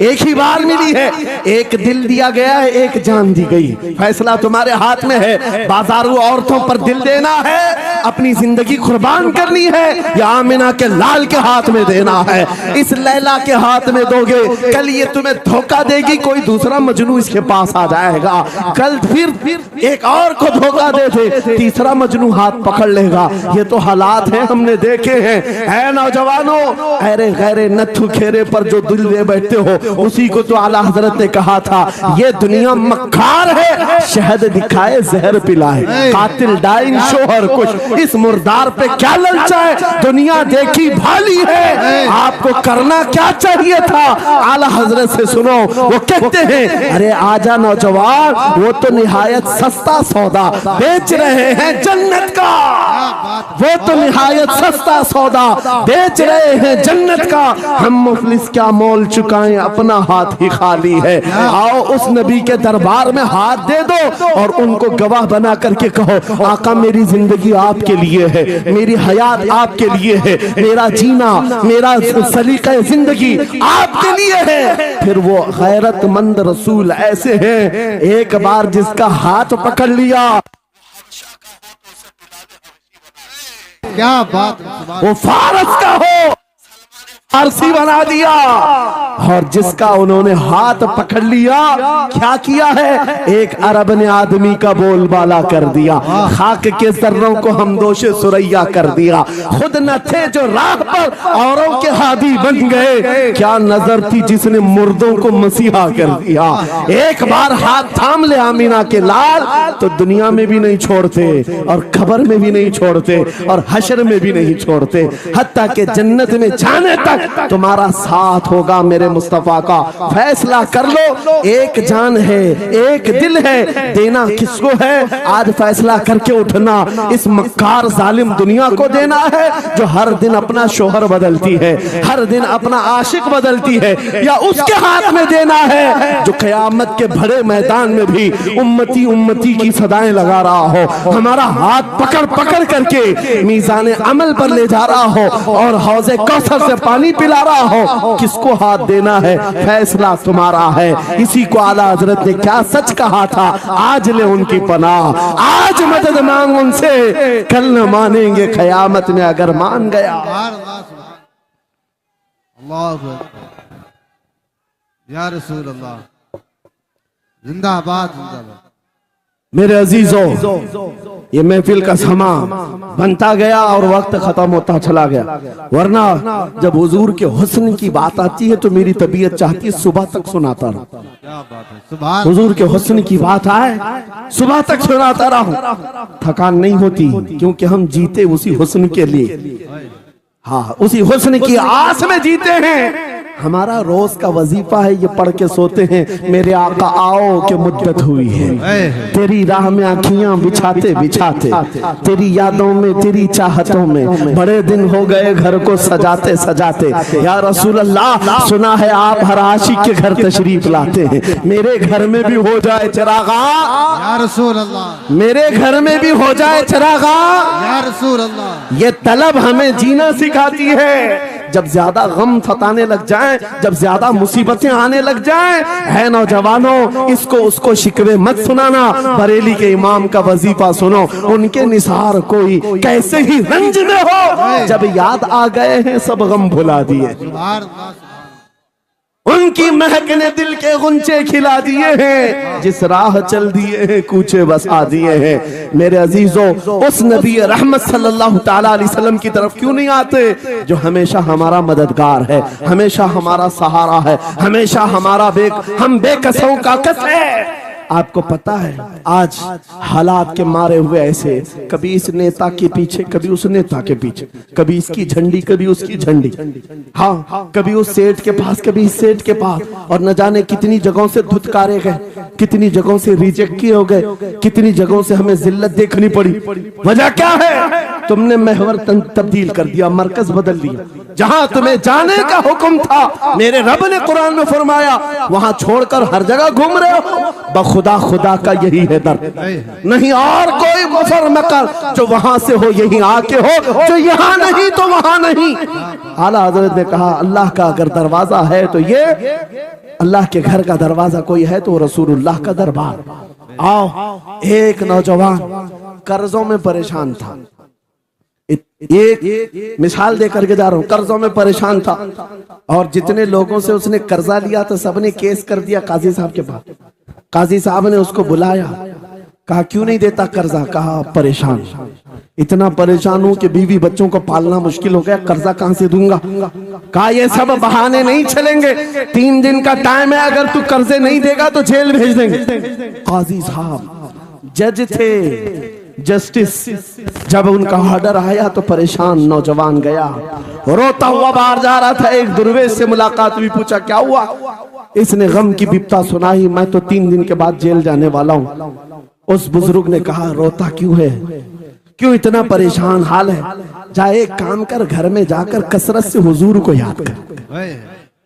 एक ही बार मिली है। एक दिल दिया गया है, एक जान दी गई। फैसला तुम्हारे हाथ में है, बाजारू औरतों पर दिल देना है, अपनी जिंदगी कुर्बान करनी है, या आमिना के लाल के हाथ में देना है। इस लैला के हाथ में दोगे, कल ये तुम्हें धोखा देगी, कोई दूसरा मजनू इसके पास आ जाएगा, कल फिर एक और को धोखा दे दे, तीसरा मजनू हाथ पकड़ लेगा। ये तो हालात हैं, हमने देखे हैं। ऐ नौजवानों, अरे गैरे नथु खेरे पर जो दिल दे बैठते हो, उसी को तो आला हजरत ने कहा था, ये दुनिया मक्कार है, शहद दिखाए जहर पिलाए, कातिल डाइन शोहर कुछ, इस मुर्दार पे क्या ललचाए, दुनिया देखी भाली है, आपको करना क्या चाहिए था। आला हजरत से सुनो, वो कहते हैं, अरे आजा नौजवान, वो तो निहायत सस्ता सौदा बेच रहे हैं जन्नत का, वो तो निहायत सस्ता सौदा बेच रहे हैं जन्नत का, हम मुफलिस क्या मोल चुकाएं, अपना हाथ ही खाली है। आओ उस नबी के दरबार में हाथ दे दो और उनको गवाह बना करके कहो, आका मेरी जिंदगी आपके लिए है, मेरी हयात आपके लिए है, मेरा जीना, मेरा सलीका जिंदगी आपके लिए है। फिर वो गैरतमंद रसूल ऐसे हैं, एक बार जिसका हाथ पकड़ लिया, क्या बात, वो फारस का हो, फारसी बना दिया, और जिसका उन्होंने हाथ पकड़ लिया, क्या किया है, एक अरब ने आदमी का बोलबाला कर दिया, खाक के जर्रों को हम दोषे सुरैया कर दिया, खुद न थे जो राह पर औरों के हादी बन गए, क्या नजर थी जिसने मुर्दों को मसीहा कर दिया। एक बार हाथ थाम ले आमीना के लाल, तो दुनिया में भी नहीं छोड़ते, और खबर में भी नहीं छोड़ते, और हशर में भी नहीं छोड़ते, हत्ता के जन्नत में जाने तक तुम्हारा साथ होगा मेरे मुस्तफा का। फैसला कर लो, एक जान है, एक दिल है, देना किसको है, आज फैसला करके उठना। इस मक्कार जालिम दुनिया को देना है, जो हर दिन अपना शोहर बदलती है, हर दिन अपना आशिक बदलती है, या उसके हाथ में देना है, जो कयामत के बड़े मैदान में भी उम्मती उम्मती की सदाएं लगा रहा हो, हमारा हाथ पकड़ पकड़ करके मीज़ान अमल पर ले जा रहा हो, और हौज़े कौसर से पानी पिला रहा हो। किसको हाथ देना है, फैसला तुम्हारा है। इसी को आला हजरत ने क्या सच कहा था, आज ले उनकी पनाह, आज मदद मांग उनसे, कल न मानेंगे कयामत में अगर मान गया। अल्लाह या रसूल अल्लाह, जिंदाबाद जिंदाबाद। मेरे अजीजों, ये महफिल का समा बनता गया और वक्त खत्म होता चला गया, वरना जब हुजूर के हुस्न की बात आती है तो मेरी तबीयत चाहती है सुबह तक सुनाता रहूं। क्या बात है, सुभान। हुजूर के हुस्न की बात आए, सुबह तक सुनाता रहूं, थकान नहीं होती, क्योंकि हम जीते उसी हुस्न के लिए, हाँ उसी हुस्न की आस में जीते हैं। हमारा रोज का वजीफा है, ये पढ़ के सोते हैं, मेरे आका आओ के मुद्दत हुई है, तेरी राह में आँखियां बिछाते बिछाते, तेरी यादों में, तेरी चाहतों में, बड़े दिन हो गए घर को सजाते सजाते। या रसूल अल्लाह, सुना है आप हर आशिक के घर तशरीफ लाते हैं, मेरे घर में भी हो जाए चिरागा, या रसूल अल्लाह, मेरे घर में भी हो जाए चिरागा, या रसूल अल्लाह। ये तलब हमें जीना सिखाती है। जब ज्यादा गम सताने लग जाएं, जब ज्यादा मुसीबतें आने लग जाएं, है नौजवानों, इसको उसको शिकवे मत सुनाना, बरेली के इमाम का वजीफा सुनो, उनके निसार कोई कैसे ही रंज में हो, जब याद आ गए हैं सब गम भुला दिए, उनकी महक ने दिल के गुंचे खिला दिए हैं, जिस राह चल दिए हैं कूचे बसा दिए हैं। मेरे अजीजों, उस नबी रहमत सल्लल्लाहु ताला अलैहि वसल्लम की तरफ क्यों नहीं आते, जो हमेशा हमारा मददगार है, हमेशा हमारा सहारा है, हमेशा हमारा हम बेकसों का कस है। आपको पता है आज हालात के मारे हुए ऐसे, कभी इस नेता के पीछे, कभी उस नेता के पीछे, कभी इसकी झंडी, कभी उसकी झंडी, हाँ कभी उस सेठ के पास, कभी इस सेठ के पास, और न जाने कितनी जगहों से धुतकारे गए, कितनी जगहों से रिजेक्ट किए हो गए, कितनी जगहों से हमें जिल्लत देखनी पड़ी। वजह क्या है? तुमने महवर तब्दील कर दिया, मरकज बदल दिया। जहां तुम्हें जाने का हुक्म था, मेरे रब ने कुरान में फरमाया, वहां छोड़कर हर जगह घूम रहे हो। बखुदा खुदा का यही है दर्द, नहीं और कोई मुफर मकर जो वहां से हो यही आके हो, जो यहाँ नहीं तो वहां नहीं। आला हजरत ने कहा, अल्लाह का अगर दरवाजा है तो ये अल्लाह के घर का दरवाजा कोई है तो रसूलुल्लाह का दरबार। आओ, एक नौजवान कर्जों में परेशान था, एक मिसाल दे करके जा रहा हूं, कर्जों में परेशान था और जितने लोगों से उसने कर्जा लिया तो सबने केस कर दिया काजी साहब के पास। काजी साहब ने उसको बुलाया, कहा क्यों नहीं देता कर्जा? कहा परेशान, इतना परेशान हूं कि बीवी बच्चों को पालना मुश्किल हो गया, कर्जा कहां से दूंगा? कहा ये सब बहाने नहीं चलेंगे, 3 दिन का टाइम है, अगर तू कर्जे नहीं देगा तो जेल भेज देंगे। काजी साहब जज थे, जस्टिस, जब उनका ऑर्डर आया तो परेशान नौजवान गया, रोता हुआ बाहर जा रहा था। एक दुर्वेश से मुलाकात हुई, पूछा क्या हुआ? इसने गम की बिपता सुनाई, मैं तो 3 दिन के बाद जेल जाने वाला हूं। उस बुजुर्ग ने कहा, रोता क्यों है, क्यों इतना परेशान हाल है? जा एक काम कर, घर में जाकर कसरत से हुजूर को याद कर।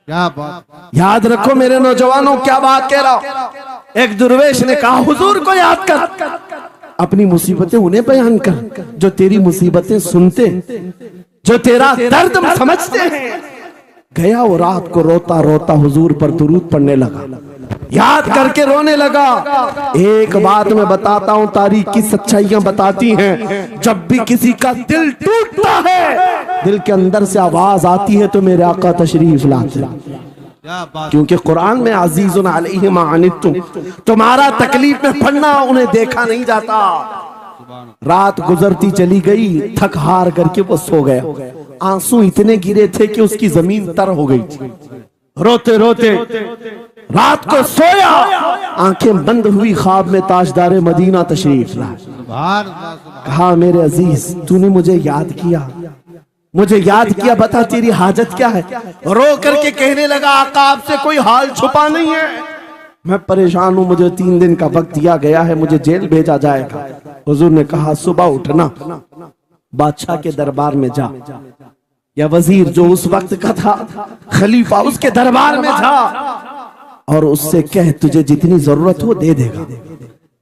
क्या बात, याद रखो मेरे नौजवानों, क्या बात कह रहा हूं। एक दुर्वेश ने कहा, हुजूर को याद कर, अपनी मुसीबतें उन्हें बयान कर जो तेरी मुसीबतें सुनते, जो तेरा दर्द समझते हैं। गया वो रात को रोता रोता हुजूर पर दुरूद पढ़ने लगा, याद करके रोने लगा। एक बात मैं बताता हूं, तारीख की सच्चाइयां बताती हैं, जब भी किसी का दिल टूटता है, दिल के अंदर से आवाज आती है तो मेरे आका तशरीफ लाते हैं। क्योंकि कुरान में अजीजुन अलैहि मा अनित्तुम, तुम्हारा तकलीफ में पड़ना उन्हें देखा नहीं जाता। रात गुजरती चली गई, थक हार करके वो सो गया। आंसू इतने गिरे थे कि उसकी जमीन तर हो गई। रोते रोते रात को सोया, आंखें बंद हुई, ख्वाब में ताजदार मदीना तशरीफ लाए। कहा मेरे अजीज, तूने मुझे याद किया, मुझे याद किया, बता तेरी हाजत क्या है? रो करके कहने लगा, आका आपसे कोई हाल छुपा नहीं है, मैं परेशान हूं, मुझे 3 दिन का वक्त दिया गया है, मुझे जेल भेजा जाएगा। हुजूर ने कहा, सुबह उठना, बादशाह के दरबार में जा, या वजीर जो उस वक्त का था, खलीफा, उसके दरबार में जा और उससे कह तुझे जितनी जरूरत हो दे देगा।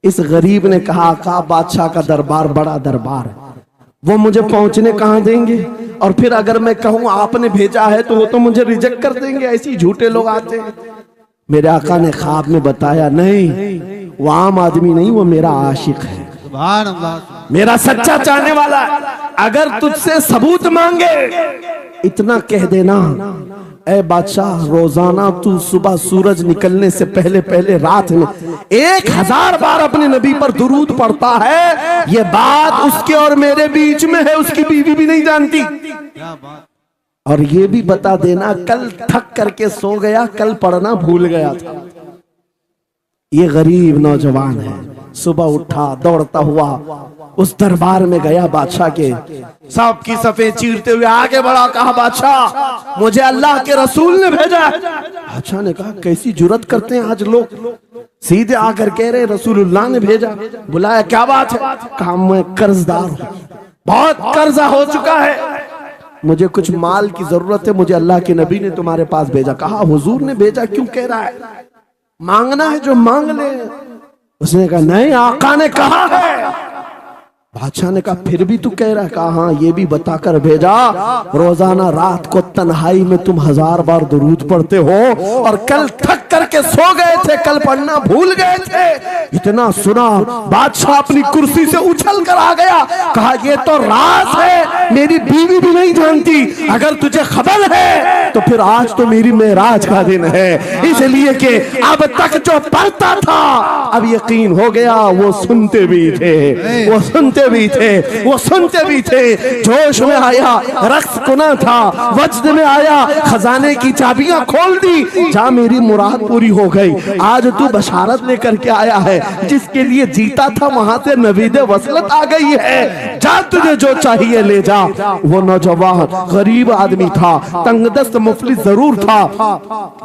इस गरीब ने कहा, आका बादशाह का दरबार बड़ा दरबार है, वो मुझे पहुंचने कहां देंगे, और फिर अगर मैं कहूं आपने भेजा है तो वो तो मुझे रिजेक्ट कर देंगे, ऐसे झूठे लोग आते हैं। मेरे आका ने ख्वाब में बताया, नहीं वो आम आदमी नहीं, वो मेरा आशिक है, मेरा सच्चा चाहने वाला है। अगर तुझसे सबूत मांगे, इतना कह देना, ए बादशाह, रोजाना तू सुबह सूरज निकलने से पहले पहले रात में 1000 बार अपने नबी पर दुरूद पढ़ता है। ये बात उसके और मेरे बीच में है, उसकी बीवी भी नहीं जानती। और ये भी बता देना, कल थक करके सो गया, कल पढ़ना भूल गया था। ये गरीब नौजवान है, सुबह उठा, दौड़ता हुआ उस दरबार में गया, बादशाह के सबकी सफे चीरते हुए आगे बढ़ा, कहा बादशाह मुझे अल्लाह के रसूल ने भेजा। बादशाह ने कहा, कैसी जुर्रत करते हैं आज लोग, सीधे आकर कह रहे रसूलुल्लाह ने भेजा। बुलाया, क्या बात है? कहा मैं कर्जदार हूं, बहुत कर्जा हो चुका है, मुझे कुछ माल की जरूरत है, मुझे अल्लाह के नबी ने तुम्हारे पास भेजा। कहा हुजूर ने भेजा, क्यों कह रहा है, मांगना है जो मांग ले। उसने कहा नहीं, आका ने कहा है। बादशाह ने कहा फिर भी तू कह रहा है? कहा हाँ, ये भी बताकर भेजा, रोजाना रात को तन्हाई में तुम 1000 बार दुरूद पढ़ते हो, और कल थक करके सो गए थे, कल पढ़ना भूल गए थे। इतना सुना, बादशाह अपनी कुर्सी से उछल कर आ गया, कहा ये तो राज है, मेरी बीवी भी नहीं जानती, अगर तुझे खबर है तो फिर आज तो मेरी मेराज का दिन है, इसलिए कि अब तक जो पढ़ता था अब यकीन हो गया, वो सुनते भी थे, वो सुनते भी थे, वो सुनते भी थे। जोश में आया, रक्स कुना था, वज्द में आया, खजाने की चाबियां खोल दी, जा मेरी मुराद पूरी हो गई। आज तू बशारत लेकर के आया है, जिसके लिए जीता था वहां से नवीद वसलत आ गई है। जा तुझे जो चाहिए ले जा। वो नौजवान गरीब आदमी था, तंगदस्त मुफलिस जरूर था,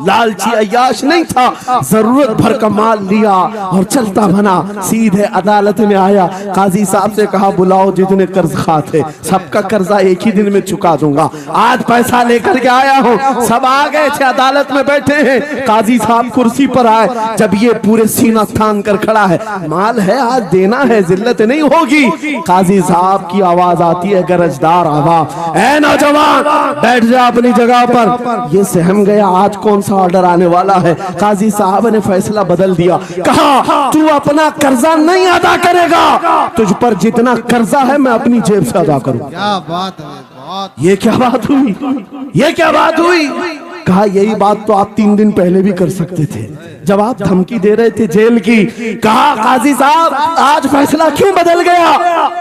लालची अय्याश नहीं था। जरूरत भर का माल लिया और चलता बना, सीधे अदालत में आया। काजी साहब से कहा बुलाओ जितने कर्ज खा थे, सबका कर्जा एक ही दिन में चुका दूंगा। आज पैसा लेकर के आया हूँ। सब आ गए थे, अदालत में बैठे हैं। काजी साहब कुर्सी पर आए, जब ये पूरे सीना थान कर खड़ा है, माल है आज देना है, जिल्लत नहीं होगी। काजी साहब की आवाज आती है, गरजदार आवाज, ऐ नौजवान बैठ जा अपनी जगह पर। ये सहम गया, आज कौन सा ऑर्डर आने वाला है। काजी साहब ने फैसला बदल दिया, कहा तू अपना कर्जा नहीं अदा करेगा, तुझ पर जितना कर्जा है मैं अपनी जेब से अदा करूं। क्या बात है, बहुत। ये क्या बात हुई, ये क्या बात हुई। कहा यही बात तो आप 3 दिन पहले भी कर सकते थे, जब आप धमकी दे रहे थे जेल की। कहा काजी साहब आज फैसला क्यों बदल गया।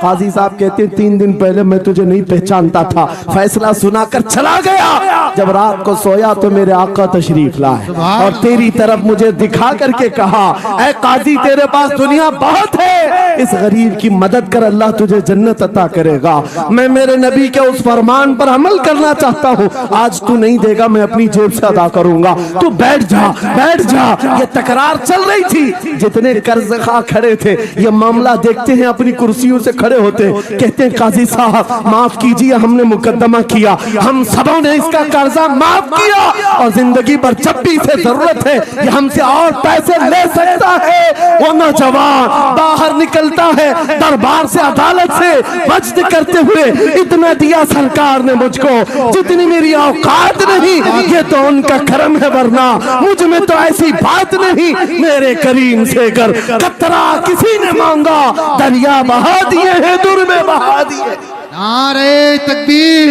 काजी साहब कहते 3 दिन पहले मैं तुझे नहीं पहचानता था, फैसला सुनाकर चला गया। जब रात को सोया तो मेरे आका तशरीफ लाए और तेरी तरफ मुझे दिखा करके कहा, ऐ काजी तेरे पास दुनिया बहुत है, इस गरीब की मदद कर, अल्लाह तुझे जन्नत अता करेगा। मैं मेरे नबी के उस फरमान पर अमल करना चाहता हूँ, आज तू नहीं देगा मैं अपनी जेब से अदा करूंगा, तू बैठ जा बैठ जा। ये तकरार चल रही थी, जितने कर्ज खा खड़े थे ये मामला देखते हैं, अपनी कुर्सियों से खड़े होते, कहते हैं काजी साहब माफ कीजिए, हमने मुकदमा किया, हम सबों ने इसका कर्जा माफ किया और जिंदगी भर जब भी इसे जरूरत है ये हमसे और पैसे ले सकता है। वो नौजवान बाहर निकलता है दरबार से, अदालत से वज्द करते हुए, इतना दिया सरकार ने मुझको जितनी मेरी औकात नहीं, ये तो उनका करम है, वरना मुझ में तो ऐसी बात नहीं। मेरे करीम से कर कतरा किसी ने मांगा, दरिया बहा दिए हैं, दुर में बहा दिए। नारे तकबीर,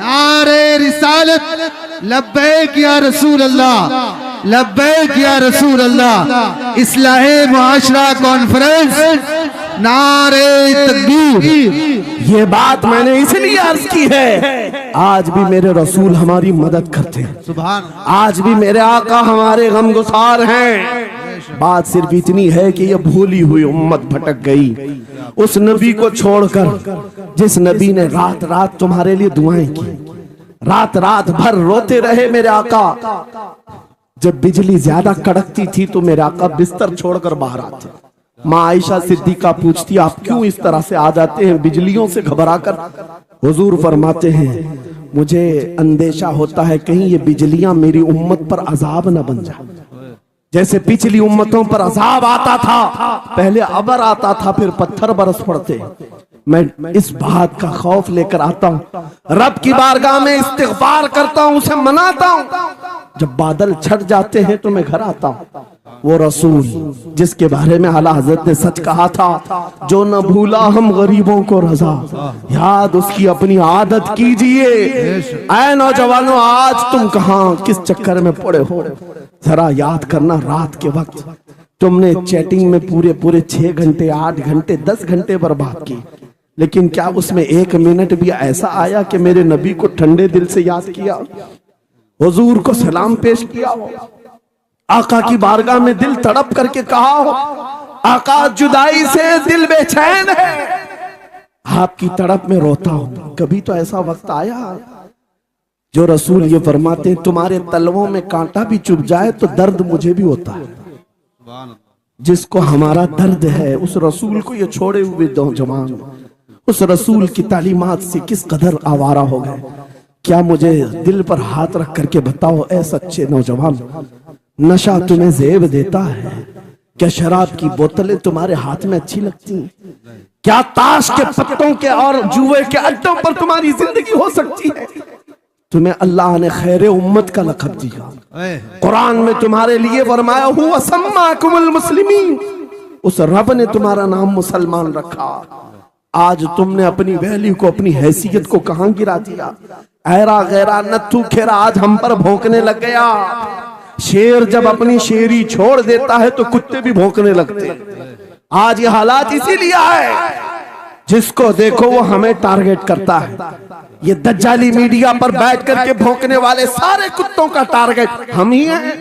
नारे रिसालत, लब्बैक या रसूल अल्लाह, लब्बैक या रसूल अल्लाह। इस्लाहे मुआशरा कॉन्फ्रेंस, नारे तकबीर। ये बात मैंने इसलिए अर्ज की है, आज भी मेरे रसूल हमारी मदद करते हैं, सुभान, आज भी मेरे आका हमारे गमगुसार हैं। बात सिर्फ इतनी है कि ये भूली हुई उम्मत भटक गई उस नबी को छोड़कर, जिस नबी ने रात रात तुम्हारे लिए दुआएं की, रात रात भर रोते रहे मेरे आका। जब बिजली ज्यादा कड़कती थी तो मेरे आका बिस्तर छोड़कर बाहर आते। माँ आयशा सिद्दीका पूछती आप क्यों इस तरह से आ जाते हैं बिजलियों से घबराकर। हुजूर फरमाते हैं मुझे अंदेशा होता है कहीं ये बिजलियां मेरी उम्मत पर अजाब न बन जाए, जैसे पिछली उम्मतों पर अजाब आता था, पहले अबर आता था फिर पत्थर बरस पड़ते। मैं इस बात का खौफ लेकर आता हूँ, रब की बारगाह में इस्तिग़फार करता हूँ, उसे मनाता हूँ। जब बादल छट जाते हैं तो मैं घर आता हूँ। वो रसूल जिसके बारे में आला हजरत ने सच कहा था, जो न भूला हम गरीबों को रजा, याद उसकी अपनी आदत कीजिए। ऐ नौजवानों आज तुम कहाँ किस चक्कर में पड़े हो, जरा याद करना। रात के वक्त तुमने चैटिंग में पूरे पूरे 6 घंटे 8 घंटे 10 घंटे बर्बाद किए, लेकिन क्या उसमें 1 मिनट भी ऐसा आया कि मेरे नबी को ठंडे दिल से याद किया, हुजूर को सलाम पेश किया हो, आका की बारगाह में दिल तड़प करके कहा हो, आका जुदाई से दिल बेचैन है, आपकी तड़प में रोता हूं। कभी तो ऐसा वक्त आया जो रसूल ये फरमाते हैं तुम्हारे तलवों में कांटा भी चुभ जाए तो दर्द मुझे भी होता है। जिसको हमारा दर्द है उस रसूल को ये छोड़े हुए नौजवान उस रसूल की तालीमात से किस कदर आवारा हो गए। क्या मुझे दिल पर हाथ रख करके बताओ ऐ सच्चे नौजवान, नशा तुम्हें जेब देता है? क्या शराब की बोतलें तुम्हारे हाथ में अच्छी लगती हैं? क्या ताश के पत्तों के और जुए के अड्डों पर तुम्हारी जिंदगी हो सकती है? तुम्हें अल्लाह ने खैर उम्मत का लक़ब दिया, कुरान में तुम्हारे लिए फरमाया हुआ सम्माकुमुल मुस्लिमीन, उस रब ने तुम्हारा नाम मुसलमान रखा। आज तुमने अपनी वैल्यू को, अपनी हैसियत को कहां गिरा दिया? ऐरा गैरा नत्थू खेरा आज हम पर भौंकने लग गया। शेर जब अपनी शेरी छोड़ देता है तो कुत्ते भी भौंकने लगते हैं। आज ये हालात इसीलिए है, जिसको देखो वो हमें टारगेट करता है। ये दज्जाली मीडिया पर बैठ करके भौंकने वाले सारे कुत्तों का टारगेट हम ही हैं।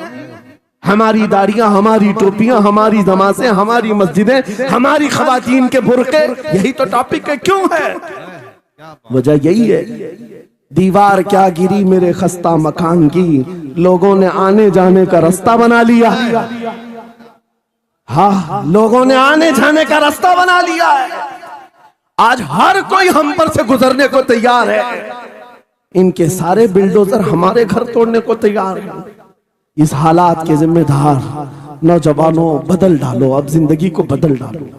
हमारी दाढ़ियां, हमारी टोपियां, हमारी नमाजें, हमारी मस्जिदें, हमारी खवातीन के बुर्के, यही तो टॉपिक है। क्यों है? वजह यही है, दीवार क्या गिरी मेरे खस्ता मकान की, लोगों ने आने जाने का रास्ता बना लिया। हाँ, लोगों ने आने जाने का रास्ता बना लिया है। आज हर कोई हम पर से गुजरने को तैयार है। इनके सारे बिल्डोजर हमारे घर तोड़ने को तैयार है। इस हालात के जिम्मेदार नौजवानों, बदल डालो, अब जिंदगी को बदल डालो।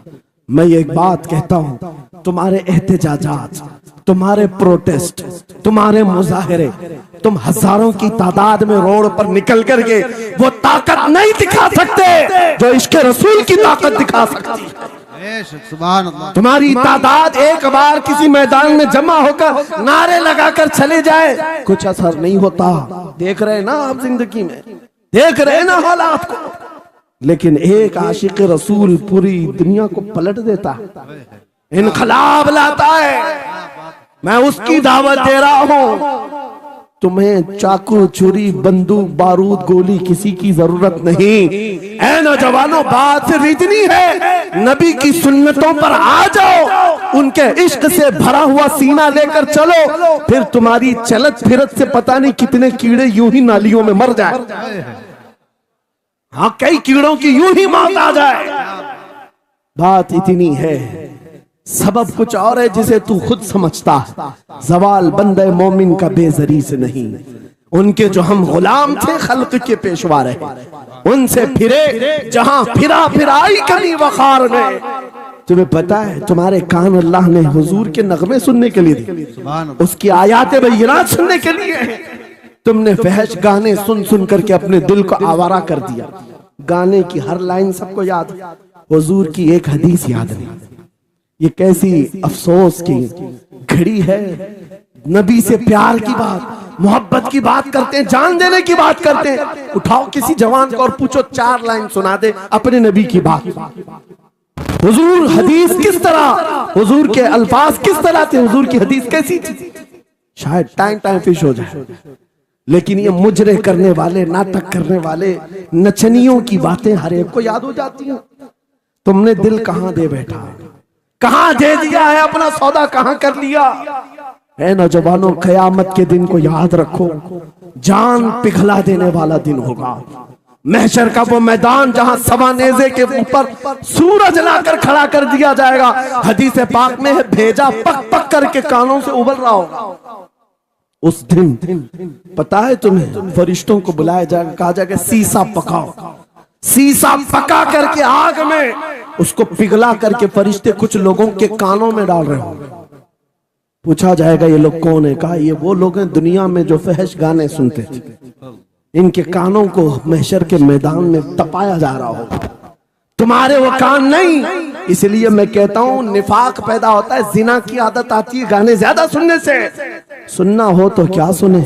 मैं एक बात कहता हूं, तुम्हारे एहतजाजात, तुम्हारे प्रोटेस्ट, तुम्हारे मुजाहरे, तुम हजारों की तादाद में रोड पर निकल करके वो ताकत नहीं दिखा सकते जो इश्क रसूल की ताकत दिखा सकती है। सुभान अल्लाह। तुम्हारी तादाद एक बार किसी मैदान में जमा होकर नारे लगाकर चले जाए, कुछ असर नहीं होता। देख रहे ना आप, जिंदगी में देख रहे ना हालात को। लेकिन एक आशिक रसूल पूरी दुनिया को पलट देता है, इनकलाब लाता है। मैं उसकी दावत दे रहा हूं। तुम्हें चाकू, छुरी, बंदूक, बारूद, गोली किसी की जरूरत नहीं। ऐ नौजवानों, बात सिर्फ इतनी है, नबी की सुन्नतों पर आ जाओ, उनके इश्क से भरा हुआ सीना लेकर चलो, फिर तुम्हारी चलत फिरत से पता नहीं कितने कीड़े यूं ही नालियों में मर जाए। हाँ, कई कीड़ों की यूं ही मौत आ जाए। बात इतनी है, सबब कुछ और है जिसे तू खुद समझता है। जवाल बंदे मोमिन का बेजरी से नहीं, उनके जो हम गुलाम थे खल्क के पेशवा रहे, उनसे फिरे जहां फिरा फिराई कमी वखार में। तुम्हें पता है, तुम्हारे कान अल्लाह ने हुजूर के नगमे सुनने के लिए दिए, उसकी आयात बय्यिनात सुनने के लिए। तुमने फहश गाने सुन सुन करके अपने दिल को आवारा कर दिया। गाने की हर लाइन सबको याद, हुजूर की एक हदीस याद नहीं। ये कैसी अफसोस की घड़ी है। नबी से प्यार की बात, मोहब्बत की बात करते हैं, जान देने की बात करते हैं। उठाओ किसी जवान को और पूछो 4 लाइन सुना दे अपने नबी की बात। हुजूर हदीस किस तरह, हुजूर के अल्फाज किस तरह थे, हुजूर की हदीस कैसी थी, शायद टाइम फिश हो जाए। लेकिन ये मुजरे करने वाले, नाटक करने वाले, नचनियों की बातें हर एक को याद हो जाती हैं। तुमने दिल कहां दे बैठा, कहां दे दिया है, अपना सौदा कहां कर लिया है। नौजवानों, कयामत के दिन को याद रखो, जान पिघला देने वाला दिन होगा। महशर का वो मैदान जहां सवा नेज़े के ऊपर सूरज लाकर खड़ा कर दिया जाएगा। हदीस पाक में है, भेजा पक पक करके कानों से उबल रहा होगा। उस दिन पता है तुम्हें, फरिश्तों को बुलाया जाएगा, कहा जाएगा सीसा पकाओ। सीसा पका करके आग में उसको पिघला करके फरिश्ते कुछ लोगों के कानों में डाल रहे होंगे। पूछा जाएगा ये लोग कौन है? कहा ये वो लोग हैं दुनिया में जो फहश गाने सुनते थे, इनके कानों को महशर के मैदान में तपाया जा रहा होगा। तुम्हारे वो कान नहीं। इसलिए मैं कहता हूं, निफाक पैदा होता है, जिना की आदत आती है गाने ज्यादा सुनने से। सुनना हो तो क्या सुने,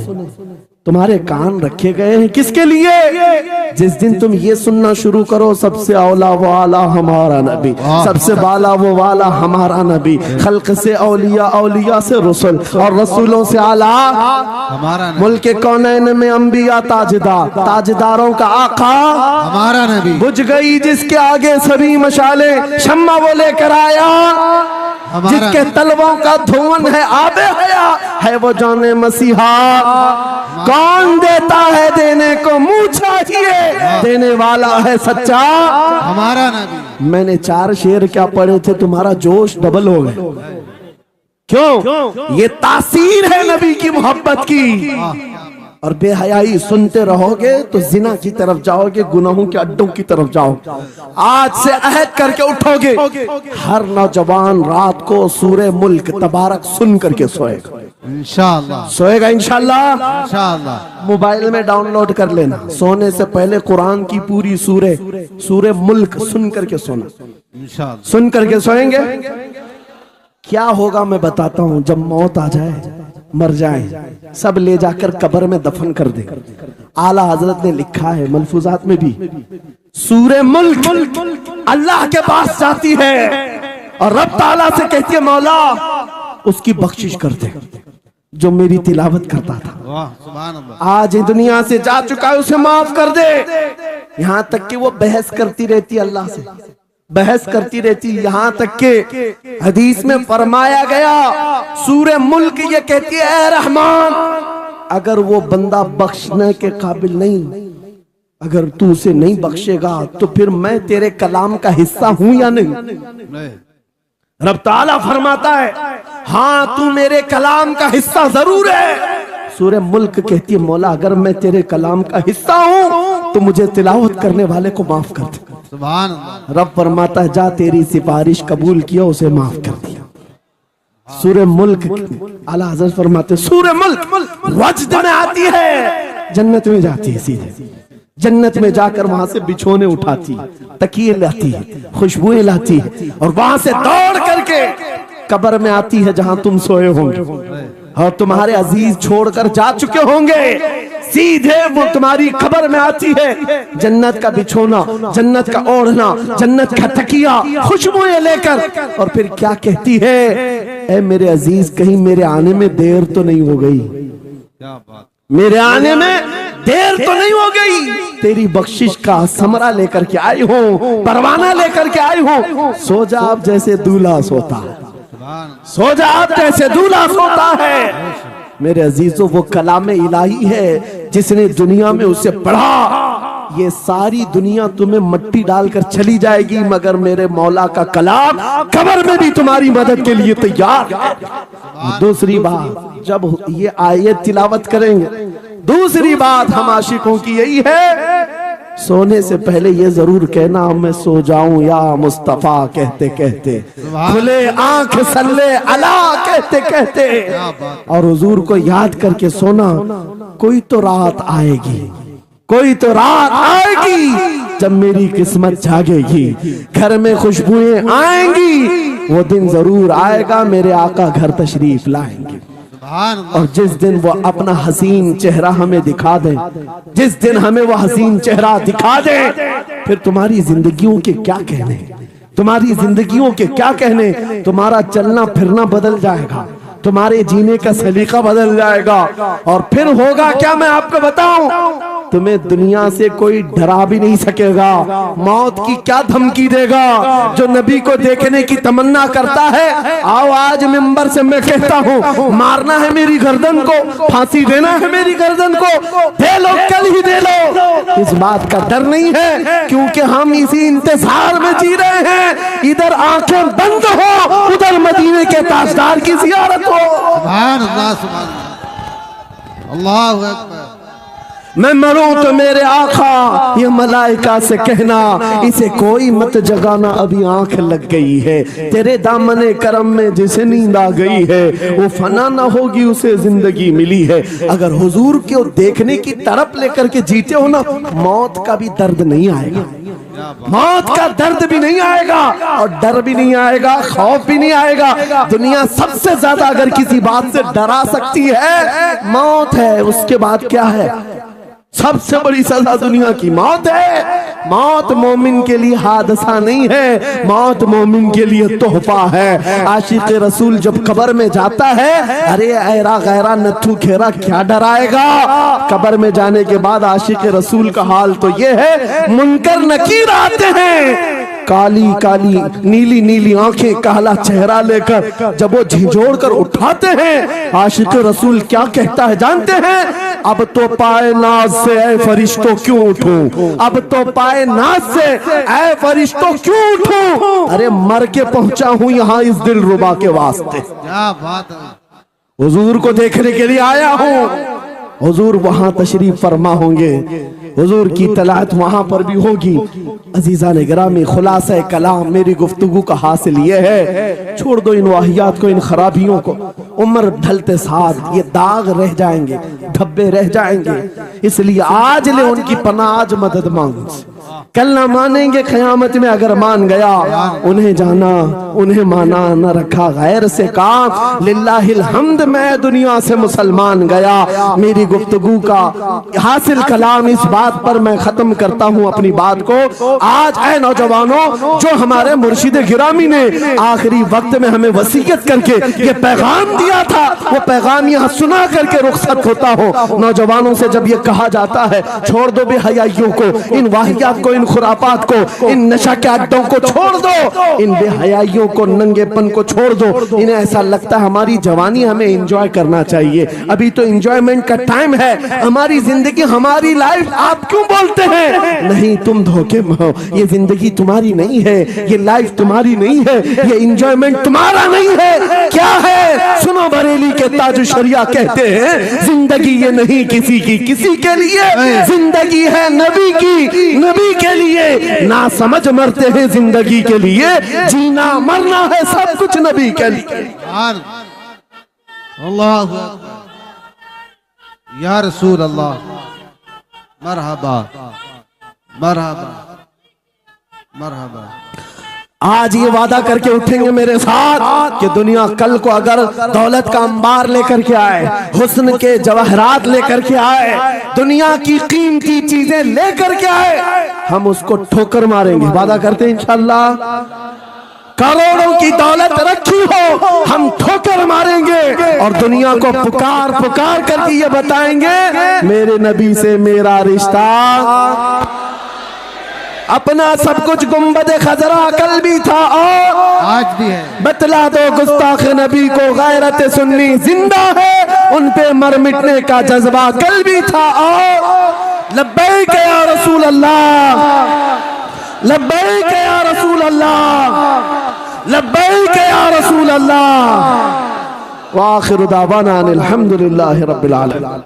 तुम्हारे कान रखे गए हैं किसके लिए? जिस दिन तुम ये सुनना शुरू करो, सबसे औला वो आला हमारा नबी, सबसे बाला वो वाला हमारा नबी, खल्क से औलिया, औलिया से रसूल, और रसूलों से आला हमारा नबी, मुल्क कौनैन में अंबिया ताजदार, ताजदारों का आका हमारा नबी। बुझ गई जिसके आगे सभी मशाले, शम्मा वो लेकर आया, जिसके तलवों का धुआं है आबे हया, है वो जाने मसीहा। कौन देता है देने को मुंह चाहिए, देने वाला है सच्चा हमारा नबी। मैंने 4 शेर क्या पढ़े थे, तुम्हारा जोश डबल हो गया। क्यों? ये तासीर है नबी की मोहब्बत की। और बेहयाई सुनते रहोगे तो जिना की तरफ जाओगे, गुनाहों के अड्डों की तरफ जाओगे। आज से अहद करके उठोगे, हर नौजवान रात को सूरे मुल्क तबारक सुन करके सोएगा। इंशाअल्लाह सोएगा इंशाअल्लाह। इंशाअल्लाह मोबाइल में डाउनलोड कर लेना, सोने से पहले कुरान की पूरी सूरे मुल्क सुन करके सोना। इंशाअल्लाह सुन करके सोएंगे। क्या होगा मैं बताता हूं। जब मौत आ जाए, मर जाए, सब ले जाकर कब्र में दफन कर दे। आला हजरत ने लिखा है मलफूजात में भी, सूरे मुल्क अल्लाह के पास जाती है और रब ताला से कहती है, मौला उसकी बख्शिश कर दे जो मेरी तिलावत करता था, वाह सुभान अल्लाह, आज दुनिया से जा चुका है, उसे माफ कर दे। यहां तक कि वो बहस करती रहती अल्लाह से, बहस करती रहती, यहां तक के हदीस में फरमाया गया सूरह मुल्क ये कहती है ऐ रहमान, अगर वो बंदा बख्शने के काबिल नहीं, अगर तू उसे नहीं बख्शेगा तो फिर मैं तेरे कलाम का हिस्सा हूं या नहीं? रब ताला फरमाता है हाँ तू मेरे कलाम का हिस्सा जरूर है। सूरह मुल्क कहती है मौला अगर मैं तेरे कलाम का हिस्सा हूं तो मुझे तिलावत करने वाले को माफ कर दे। सुभान अल्लाह। रब फरमाता है जा तेरी सिफारिश कबूल किया, उसे माफ कर दिया। सूरह मुल्क आला हज़रत फरमाते सूरह मुल्क वजद में आती है, जन्नत में जाती है, सीधे जन्नत में जाकर वहां से बिछोने उठाती, तकिए लाती है, खुशबुएं लाती है और वहां से दौड़ करके कब्र में आती है जहां तुम सोए होंगे और तुम्हारे अजीज छोड़कर जा चुके होंगे। सीधे वो तुम्हारी कब्र में आती है, जन्नत का बिछोना, जन्नत का ओढ़ना, जन्नत का तकिया, खुशबुएं लेकर, और फिर क्या कहती है ऐ मेरे अजीज कहीं मेरे आने में देर तो नहीं हो गई, क्या बात, मेरे आने में देर तो नहीं हो गई, तेरी बख्शिश का समरा लेकर के आई हूँ, परवाना लेकर के आई हूँ। सो जा आप जैसे दूल्हा सोता है, सो जा आप जैसे दूल्हा सोता है। मेरे अजीजों वो कलाम इलाही है जिसने दुनिया में उसे पढ़ा, ये सारी दुनिया तुम्हें मट्टी डालकर चली जाएगी मगर मेरे मौला का कलाम कब्र में भी तुम्हारी मदद के लिए तैयार है। दूसरी बात जब ये आयत तिलावत करेंगे, दूसरी बात हम आशिकों की यही है सोने से पहले ये जरूर कहना मैं सो जाऊं या मुस्तफा कहते कहते, खुले आंख सल्ले अला कहते कहते, और हुजूर को याद करके सोना। कोई तो रात आएगी, कोई तो रात आएगी जब मेरी किस्मत जागेगी, घर में खुशबुएं आएंगी, वो दिन जरूर आएगा मेरे आका घर तशरीफ लाएंगे। और जिस दिन वो अपना हसीन चेहरा हमें दिखा दे, जिस दिन हमें वो हसीन चेहरा दिखा दे, फिर तुम्हारी जिंदगियों के क्या कहने, तुम्हारी जिंदगियों के क्या कहने, तुम्हारा चलना फिरना बदल जाएगा, तुम्हारे जीने का सलीका बदल जाएगा। और फिर होगा क्या मैं आपको बताऊं, तुम्हें दुनिया से कोई डरा भी नहीं सकेगा। मौत की क्या धमकी देगा? जो नबी को देखने की तमन्ना करता है, आओ आज मिंबर से मैं कहता हूँ मारना है मेरी गर्दन को, फांसी देना है मेरी गर्दन को, दे लो कल ही दे लो। इस बात का डर नहीं है क्योंकि हम इसी इंतजार में जी रहे हैं, इधर आंखें बंद हो उधर मदीने के ताजदार की जियारत हो। सुभान अल्लाह, सुभान अल्लाह, अल्लाहु अकबर। मैं मरूं तो मेरे आका ये मलाइका से कहना, इसे कोई मत जगाना अभी आंख लग गई है, तेरे दामने करम में जिसे नींद आ गई है वो फना ना होगी उसे जिंदगी मिली है। अगर हुजूर को देखने की तड़प लेकर के जीते हो ना, मौत का भी दर्द नहीं आएगा, मौत का दर्द भी नहीं आएगा और डर भी नहीं आएगा, खौफ भी नहीं आएगा। दुनिया सबसे ज्यादा अगर किसी बात से डरा सकती है मौत है, उसके बाद क्या है? सबसे बड़ी सजा दुनिया की मौत है। मौत मोमिन के लिए हादसा नहीं है, मौत मोमिन के लिए तोहफा है। आशिक रसूल जब कब्र में जाता है, अरे ऐरा गैरा नथु खेरा क्या डराएगा? कब्र में जाने के बाद आशिक रसूल का हाल तो ये है, मुनकर नकीर आते हैं, काली काली नीली नीली आंखें, काला चेहरा लेकर जब वो झिझोड़ कर उठाते हैं, आशिक रसूल क्या कहता है जानते हैं? अब तो पाए नाज से ऐ फरिश्तों क्यों उठूं, अब तो पाए नाज से ऐ फरिश्तों क्यों उठूं, अरे मर के पहुंचा हूं यहाँ इस दिल रुबा के वास्ते। क्या बात है, हुजूर को देखने के लिए आया हूं। हुजूर वहां तशरीफ फरमा होंगे, हुजूर की तलात वहां पर भी होगी। अजीज़ान गिरामी, खुलासा कलाम मेरी गुफ्तगू का हासिल ये है, छोड़ दो इन वाहियात को, इन खराबियों को। उम्र ढलते साथ ये दाग रह जाएंगे, धब्बे रह जाएंगे, इसलिए आज ले उनकी पनाह, आज मदद मांगो। कल ना मानेंगे क़यामत में, अगर मान गया उन्हें जाना उन्हें माना, न रखा गैर से काम। लिल्लाहिल हम्द, मैं दुनिया से मुसलमान गया। मेरी गुफ्तगू का हासिल कलाम इस बात पर मैं खत्म करता हूँ अपनी बात को। आज ऐ नौजवानों, जो हमारे मुर्शिद गिरामी ने आखिरी वक्त में हमें वसीयत करके ये पैगाम दिया था, वो पैगाम यहाँ सुना करके रुखसत होता हो। नौजवानों से जब ये कहा जाता है छोड़ दो बेहयाइयों को, इन वाहियात को, इन खुरापात को, इन नशा के अड्डों को छोड़ दो, इन बेहयाइयों को, नंगेपन को छोड़ दो। इन्हें ऐसा लगता है हमारी जवानी हमें एंजॉय करना चाहिए, अभी तो एंजॉयमेंट का टाइम है, हमारी जिंदगी हमारी लाइफ आप क्यों बोलते हैं? नहीं, तुम धोखे में हो, ये जिंदगी तुम्हारी नहीं है, ये लाइफ तुम्हारी नहीं है, ये एंजॉयमेंट तुम्हारा नहीं है। क्या है? सुनो, बरेली के ताज शरिया कहते हैं जिंदगी ये नहीं किसी की किसी के लिए, जिंदगी है नबी की नबी के लिए। ना समझ मरते हैं जिंदगी के लिए, जीना मरना है सब कुछ नबी के लिए। अल्लाह या रसूल अल्लाह, मरहबा मरहबा मरहबा। आज ये वादा करके उठेंगे मेरे साथ कि दुनिया कल को अगर दौलत का अंबार लेकर के आए, हुस्न के जवाहरात लेकर के आए, दुनिया की कीमती चीजें लेकर के आए, हम उसको ठोकर मारेंगे। वादा करते हैं इंशाअल्लाह। करोड़ों की दौलत रखी हो, हम ठोकर मारेंगे और दुनिया को पुकार पुकार करके ये बताएंगे मेरे नबी से मेरा रिश्ता। अपना सब कुछ गुंबद खजरा कल भी था और आज भी है। बतला दो गुस्ताख नबी को गैरत सुन्नी जिंदा है, उन पे मर मिटने का जज्बा कल भी था और लब्बैक या रसूल अल्लाह, लब्बैक या रसूल अल्लाह, लब्बैक या रसूल अल्लाह। व आखिरु दावाना अनिल हम्दुलिल्लाहि रब्बिल आलमीन।